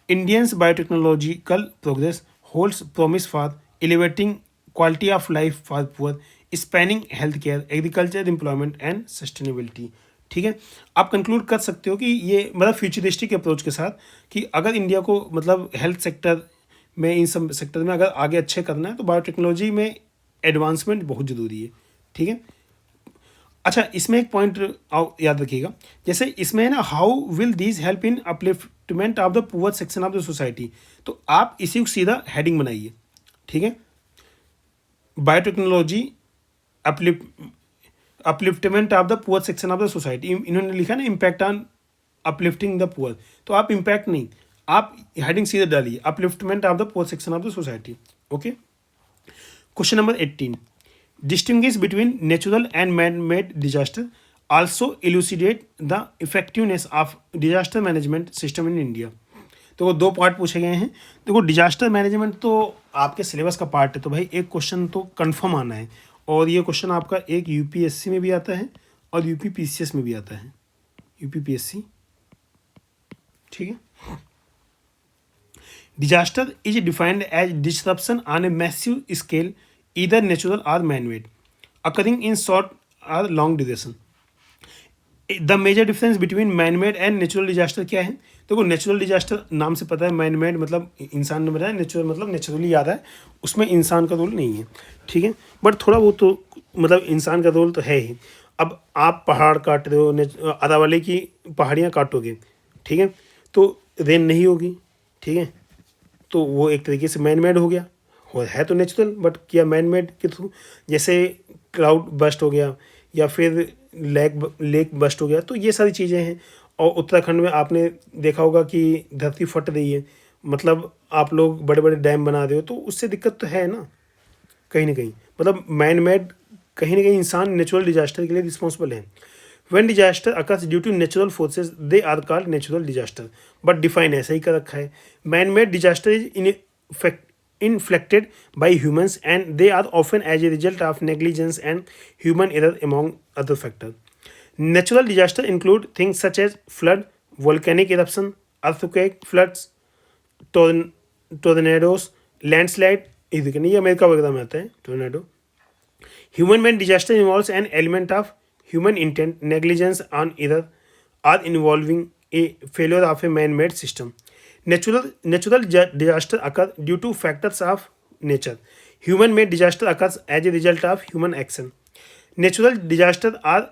Indians biotechnological progress holds promise for elevating quality of life for poor, spanning healthcare, agriculture, employment and sustainability. ठीक है, आप conclude कर सकते हो कि ये मतलब फ्यूचरिस्टिक अप्रोच के साथ कि अगर इंडिया को मतलब हेल्थ सेक्टर में, इन सब सेक्टर में अगर आगे अच्छे करना है तो बायोटेक्नोलॉजी में एडवांसमेंट बहुत ज़रूरी है। ठीक है, अच्छा, इसमें एक पॉइंट याद रखिएगा, जैसे इसमें है ना, how will this help in upliftment of the poor section of the society, तो आप इसी को सीधा हेडिंग बनाइए। ठीक है, biotechnology upliftment of the poor section of the society, इन्होंने लिखा ना impact on uplifting the poor, तो आप इम्पैक्ट नहीं, आप हेडिंग सीधे डालिए upliftment of the poor section of the society. Okay, question number 18, distinguish between natural and man made disaster, also elucidate the effectiveness of disaster management system in India. तो वो 2 part पूछे गए हैं। देखो, डिजास्टर मैनेजमेंट तो आपके syllabus का part है, तो भाई एक क्वेश्चन तो कन्फर्म आना है, और ये क्वेश्चन आपका एक UPSC में भी आता है और UPPCS में भी आता है। UPPSC, ठीक है। Disaster is defined as disruption on a massive scale, either natural or man-made, occurring in short or long duration. The major difference between man-made and natural disaster क्या है? देखो, नेचुरल डिजास्टर नाम से पता है, मैन-मेड मतलब इंसान ने बनाया, नेचुरल मतलब नेचुरली आ रहा है, उसमें इंसान का रोल नहीं है। ठीक है, बट थोड़ा वो तो मतलब इंसान का रोल तो है ही। अब आप पहाड़ काट रहे हो, अरावली की पहाड़ियाँ काटोगे, ठीक है, तो रेन नहीं होगी। ठीक है, तो वो एक तरीके से मैन मेड हो गया, है तो नेचुरल बट किया मैन मेड के थ्रू। जैसे क्लाउड बस्ट हो गया या फिर लेक बस्ट हो गया, तो ये सारी चीज़ें हैं। और उत्तराखंड में आपने देखा होगा कि धरती फट रही है, मतलब आप लोग बड़े बड़े डैम बना रहे हो तो उससे दिक्कत तो है ना कहीं ना कहीं, मतलब मैन मेड, कहीं ना कहीं इंसान नेचुरल डिजास्टर के लिए रिस्पॉन्सिबल है. When disaster occurs due to natural forces, they are called natural disaster. But define ऐसा ही कर रखा है. Man-made disaster is inflicted by humans and they are often as a result of negligence and human error among other factors. Natural disaster include things such as flood, volcanic eruption, earthquake, floods, tornadoes, landslide. ये America वगैरह में आता है tornado. Human-made disaster involves an element of human intent, negligence, and error, are involving a failure of a man-made system. Natural disaster occur due to factors of nature. Human-made disaster occurs as a result of human action. Natural disasters are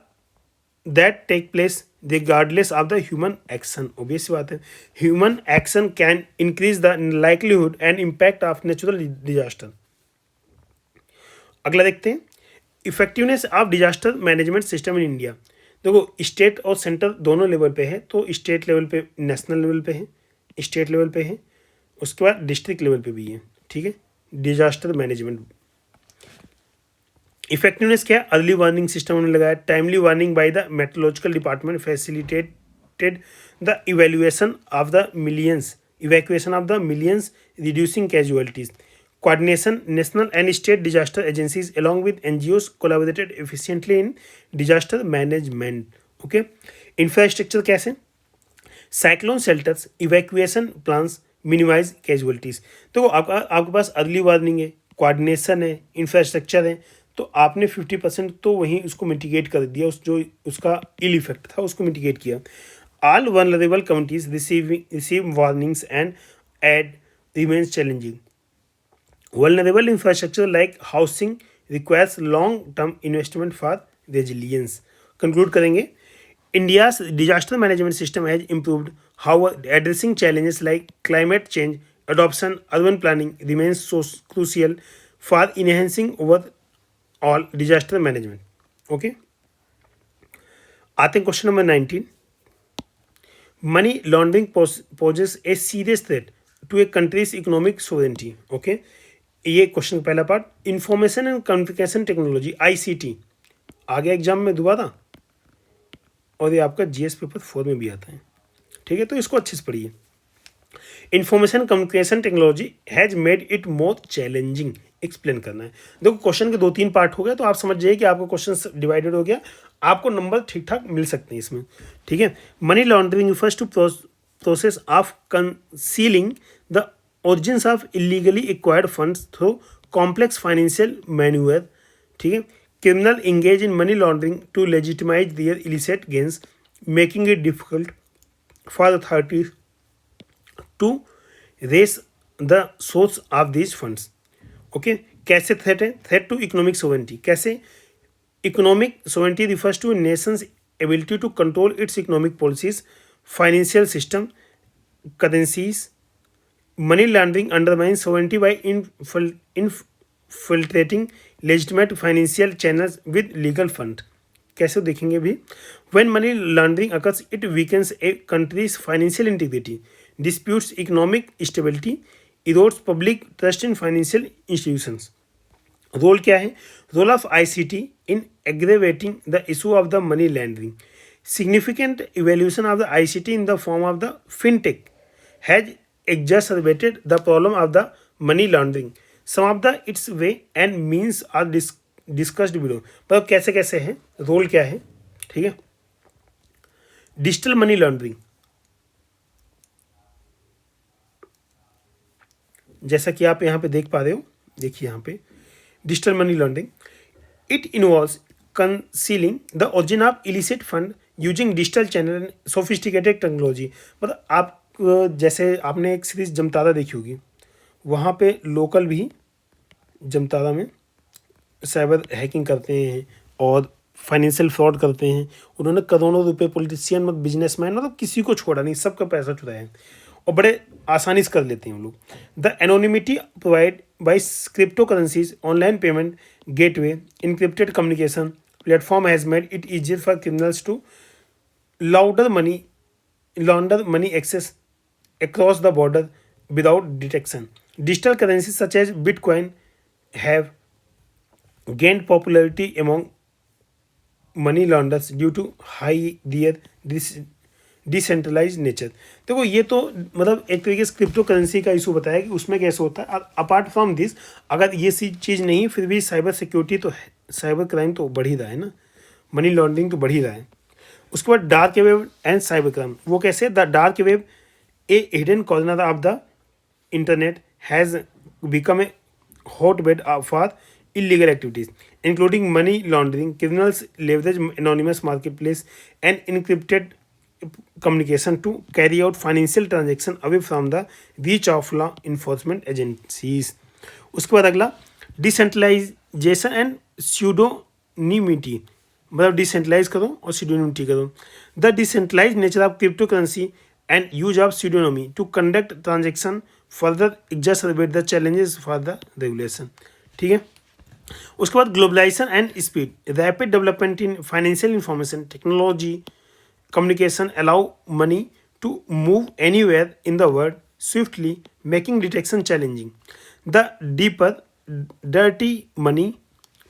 that take place regardless of the human action. Obvious बात है. Human action can increase the likelihood and impact of natural disaster. अगला देखते हैं, effectiveness of disaster management system in India. देखो state और centre दोनों level पे है, तो स्टेट लेवल पे, नेशनल लेवल पे है, स्टेट लेवल पे है, उसके बाद डिस्ट्रिक्ट लेवल पे भी है. ठीक है, डिजास्टर मैनेजमेंट. इफेक्टिवनेस क्या है? अर्ली वार्निंग सिस्टम उन्होंने लगाया. Timely warning by the meteorological department facilitated the evaluation of the millions reducing casualties. Coordination, national and state disaster agencies along with NGOs collaborated efficiently in disaster management. Okay, infrastructure कैसे? Cyclone shelters, evacuation plans, minimize casualties. तो आपके पास early warning है, coordination है, infrastructure है, तो आपने 50% तो वहीं उसको मिटिगेट कर दिया, जो उसका इल इफेक्ट था उसको मिटिगेट किया. All vulnerable communities receive warnings and aid remains challenging. Vulnerable infrastructure like housing requires long-term investment for resilience. Conclude करेंगे. India's disaster management system has improved. However, addressing challenges like climate change, adoption, urban planning remains so crucial for enhancing overall disaster management. Okay. आते हैं question number 19. Money laundering poses a serious threat to a country's economic sovereignty. Okay. ये question का पहला part. Information and communication technology ICT आ गया exam में दोबारा, और ये आपका GS पेपर 4 में भी आता है. ठीक है, तो इसको अच्छे से पढ़िए. Information communication technology has made it more challenging. Explain करना है. देखो क्वेश्चन के 2-3 पार्ट हो गए, तो आप समझ जाइए कि आपका क्वेश्चन डिवाइडेड हो गया, आपको नंबर ठीक ठाक मिल सकते हैं इसमें. ठीक है. Money laundering refers to process of concealing the origins of illegally acquired funds through complex financial maneuver. ठीक है. Criminal engage in money laundering to legitimize their illicit gains, making it difficult for authorities to trace the source of these funds. Okay. कैसे threat है? Threat to economic sovereignty. कैसे? Economic sovereignty refers to a nation's ability to control its economic policies, financial system, currencies. Money laundering undermines sovereignty by infiltrating legitimate financial channels with legal funds. कैसे देखेंगे भी. When money laundering occurs, it weakens a country's financial integrity, disputes economic stability, erodes public trust in financial institutions. Role क्या है? Role of ICT in aggravating the issue of the money laundering. Significant evolution of the ICT in the form of the fintech has exacerbated the problem of the money laundering. Some of its way and means are discussed below. मतलब कैसे कैसे है, role क्या है. ठीक है. Digital money laundering, जैसा कि आप यहाँ पे देख पा रहे हो, देखिए यहाँ पे digital money laundering. It involves concealing the origin of illicit fund using digital channel and sophisticated technology. मतलब आप जैसे आपने एक सीरीज जमतारा देखी होगी, वहाँ पे लोकल भी जमतारा में साइबर हैकिंग करते हैं और फाइनेंशियल फ्रॉड करते हैं. उन्होंने करोड़ों रुपए पॉलिटिशियन मतलब बिजनेसमैन मतलब किसी को छोड़ा नहीं, सबका पैसा चुराया है और बड़े आसानी से कर लेते हैं वो लोग. The anonymity provide by crypto currencies, online payment gateway, encrypted communication platform has made it easier for criminals to launder money access across the border without detection. Digital currencies such as Bitcoin have gained popularity among money launderers due to high their decentralise nature. देखो ये तो मतलब एक तरीके से crypto currency का issue बताया कि उसमें कैसे होता है। अपार्ट फ्रॉम दिस, अगर ये सी चीज़ नहीं, फिर भी साइबर सिक्योरिटी तो है, साइबर क्राइम तो बढ़ ही रहा है ना, मनी लॉन्ड्रिंग तो बढ़ ही रहा है। उसके बाद dark web and cyber crime, वो कैसे? The dark web, A hidden corner of the internet has become a hotbed for illegal activities, including money laundering. Criminals leverage anonymous marketplace and encrypted communication to carry out financial transaction away from the reach of law enforcement agencies. उसके बाद अगला decentralisation and स्यूडोनिमिटी, मतलब decentralise करो और pseudonymity करो। The decentralise nature of crypto currency and use of pseudonymy to conduct transaction further exacerbate the challenges for the regulation. ठीक है। उसके बाद globalisation and speed, rapid development in financial information technology communication allow money to move anywhere in the world swiftly, making detection challenging. The deeper dirty money,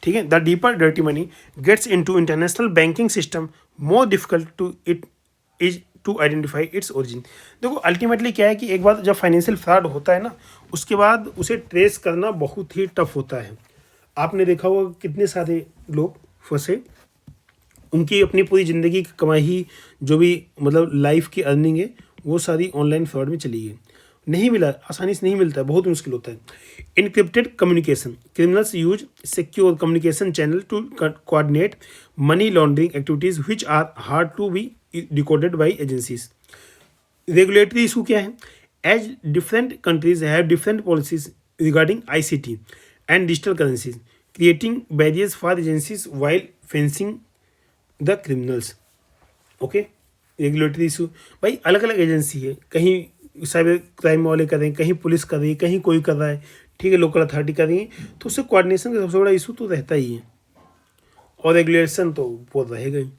ठीक है, the deeper dirty money gets into international banking system, more difficult to it is to identify its origin. देखो ultimately क्या है कि एक बार जब financial fraud होता है ना, उसके बाद उसे ट्रेस करना बहुत ही टफ होता है। आपने देखा होगा कितने सारे लोग फंसे, उनकी अपनी पूरी ज़िंदगी की कमाई, जो भी मतलब लाइफ की अर्निंग है, वो सारी ऑनलाइन फ्रॉड में चली गई। नहीं मिला, आसानी से नहीं मिलता है, बहुत मुश्किल होता है। Encrypted communication, criminals use secure communication channel to coordinate money laundering activities which are hard to be decoded by agencies. Regulatory issue क्या है? As different countries have different policies regarding ICT and digital currencies, creating barriers for agencies while fencing the criminals. Okay, regulatory issue, भाई अलग अलग agency है, कहीं cyber crime वाले कर रहे हैं, कहीं पुलिस कर रही है, कहीं कोई कर रहा है, ठीक है, लोकल अथॉरिटी कर रही है, तो उससे कोऑर्डिनेशन का सबसे बड़ा इशू तो रहता ही है, और रेगुलेशन तो वो रहेगा ही।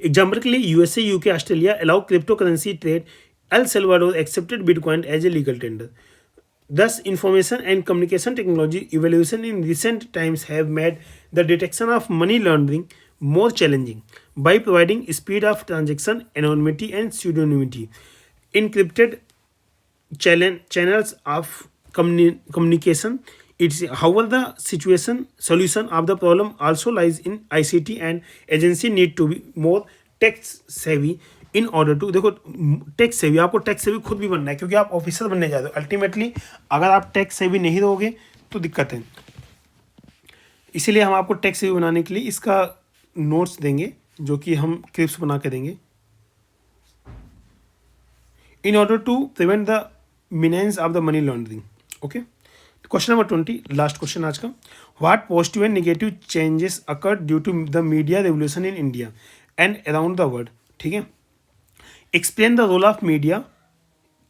एग्जाम्पल के लिए USA, UK, Australia allow crypto currency trade, El Salvador accepted bitcoin as a legal tender. Thus, information and communication technology evolution in recent times have made the detection of money laundering more challenging by providing speed of transaction, anonymity, and pseudonymity. Encrypted channels of communication. It's however the solution of the problem also lies in ICT, and agency need to be more tech savvy in order to. देखो tech savvy, आपको tech savvy खुद भी बनना है, क्योंकि आप officer बनने जा रहे हो। अल्टीमेटली अगर आप टेक सेवी नहीं रहोगे तो दिक्कत है। इसीलिए हम आपको टेक सेवी बनाने के लिए इसका नोट्स देंगे, जो कि हम क्लिप्स बना के देंगे। In order to prevent the menace of the money laundering. Okay, question number 20, last question आज का। What positive and negative changes occur due to the media revolution in India and around the world. ठीक है। Explain the role of media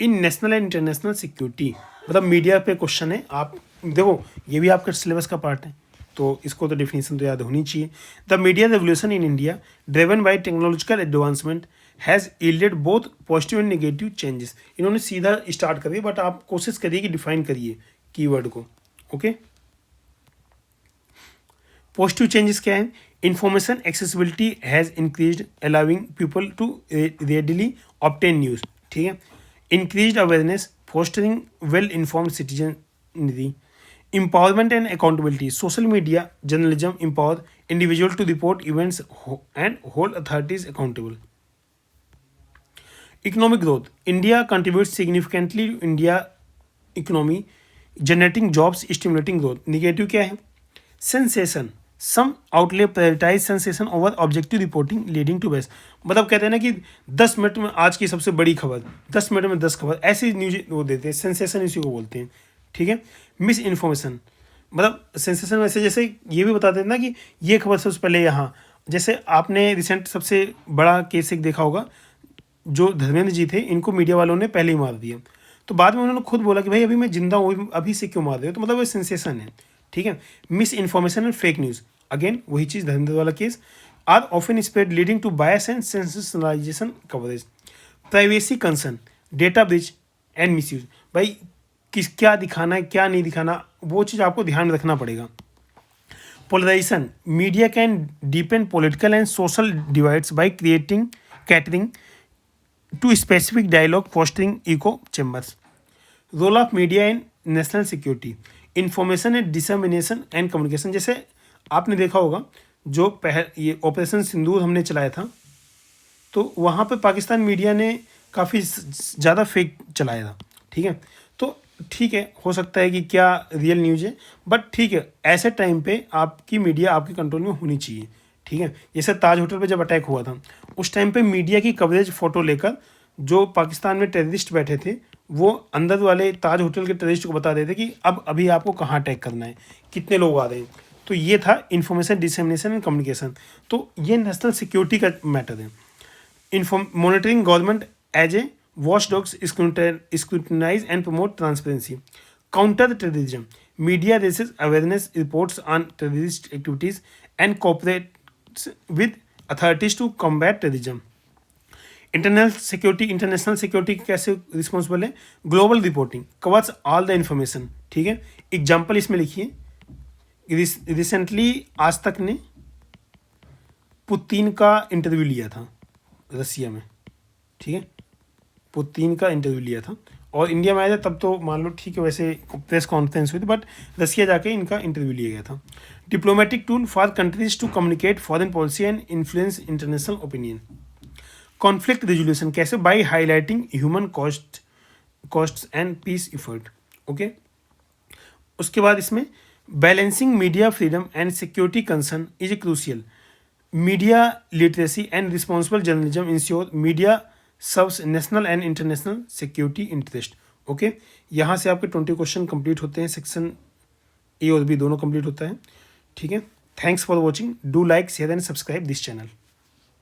in national and international security, मतलब media पे question है। आप देखो ये भी आपके सिलेबस का पार्ट है, तो इसको तो डेफिनेशन तो याद होनी चाहिए। The media revolution in India driven by technological advancement has yielded both positive and negative changes. इन्होंने सीधा स्टार्ट करिए, बट आप कोशिश करिए कि डिफाइन करिए कीवर्ड को। ओके, पॉजिटिव चेंजेस क्या है? Information accessibility has increased allowing people to readily obtain news. ठीक है। Increased awareness fostering well informed citizenry. empowerment and accountability, social media journalism empower individual to report events and hold authorities accountable. Economic growth, India contributes significantly to India economy, generating jobs, stimulating growth. Negative क्या है? Sensation, some outlet prioritize sensation over objective reporting leading to bias. मतलब कहते हैं ना कि 10 minute में आज की सबसे बड़ी खबर, 10 मिनट में 10 खबर, ऐसी न्यूज वो देते हैं, सेंसेशन इसी को बोलते हैं। ठीक है। मिस इन्फॉर्मेशन, मतलब सेंसेशन वैसे जैसे ये भी बताते हैं ना कि ये खबर सबसे पहले यहाँ, जैसे आपने रिसेंट सबसे बड़ा केस एक देखा होगा, जो धर्मेंद्र जी थे, इनको मीडिया वालों ने पहले ही मार दिया, तो बाद में उन्होंने खुद बोला कि भाई अभी मैं जिंदा हूँ, अभी से क्यों मार रहे हो, तो मतलब वो सेंसेशन है। ठीक है। Misinformation and fake news, again वही चीज़, धर्मेंद्र वाला case, are often spread leading to bias and sensationalisation coverage. Privacy concern, data breach and misuse. भाई क्या दिखाना है क्या नहीं दिखाना, वो चीज़ आपको ध्यान में रखना पड़ेगा। Polarisation, media can deepen political and social divides by catering to specific dialogue, fostering echo chambers. Role of media in national security, information and dissemination and communication. जैसे आपने देखा होगा जो ये ऑपरेशन सिंदूर हमने चलाया था, तो वहाँ पे पाकिस्तान मीडिया ने काफ़ी ज़्यादा फेक चलाया था, ठीक है। तो ठीक है, हो सकता है कि क्या रियल न्यूज़ है, बट ठीक है, ऐसे टाइम पे आपकी मीडिया आपके कंट्रोल में होनी चाहिए, ठीक है। जैसे ताज होटल पे जब अटैक हुआ था, उस टाइम पे मीडिया की कवरेज फ़ोटो लेकर जो पाकिस्तान में टेररिस्ट बैठे थे, वो अंदर वाले ताज होटल के टेररिस्ट को बता देते कि अब अभी आपको कहाँ अटैक करना है, कितने लोग आ रहे हैं। तो ये था इन्फॉर्मेशन डिसमिनेशन एंड कम्युनिकेशन। तो ये नेशनल सिक्योरिटी का मैटर है। Monitoring government as a watchdog, scrutinize and promote transparency. Counter terrorism. Media raises awareness, reports on terrorist activities, and cooperates with authorities to combat terrorism. International security कैसे responsible है? Global reporting covers all the information, ठीक है। Example इसमें लिखिए, recently आज तक ने Putin का इंटरव्यू लिया था रसिया में, ठीक है। पुतिन का इंटरव्यू लिया था और इंडिया में आया था तब तो मान लो ठीक है, वैसे प्रेस कॉन्फ्रेंस हुई थी, बट रसिया जाके इनका इंटरव्यू लिया गया था। Diplomatic tool for countries to communicate foreign policy and influence international opinion. Conflict resolution कैसे? By highlighting human costs and peace effort, okay. उसके बाद इसमें balancing media freedom and security concern is a crucial. Media literacy and responsible journalism ensure media serves national and international security interest. Okay, यहाँ से आपके 20 question complete होते हैं, section A और B दोनों कंप्लीट होता है, ठीक है। Thanks for watching, do like share and subscribe this channel.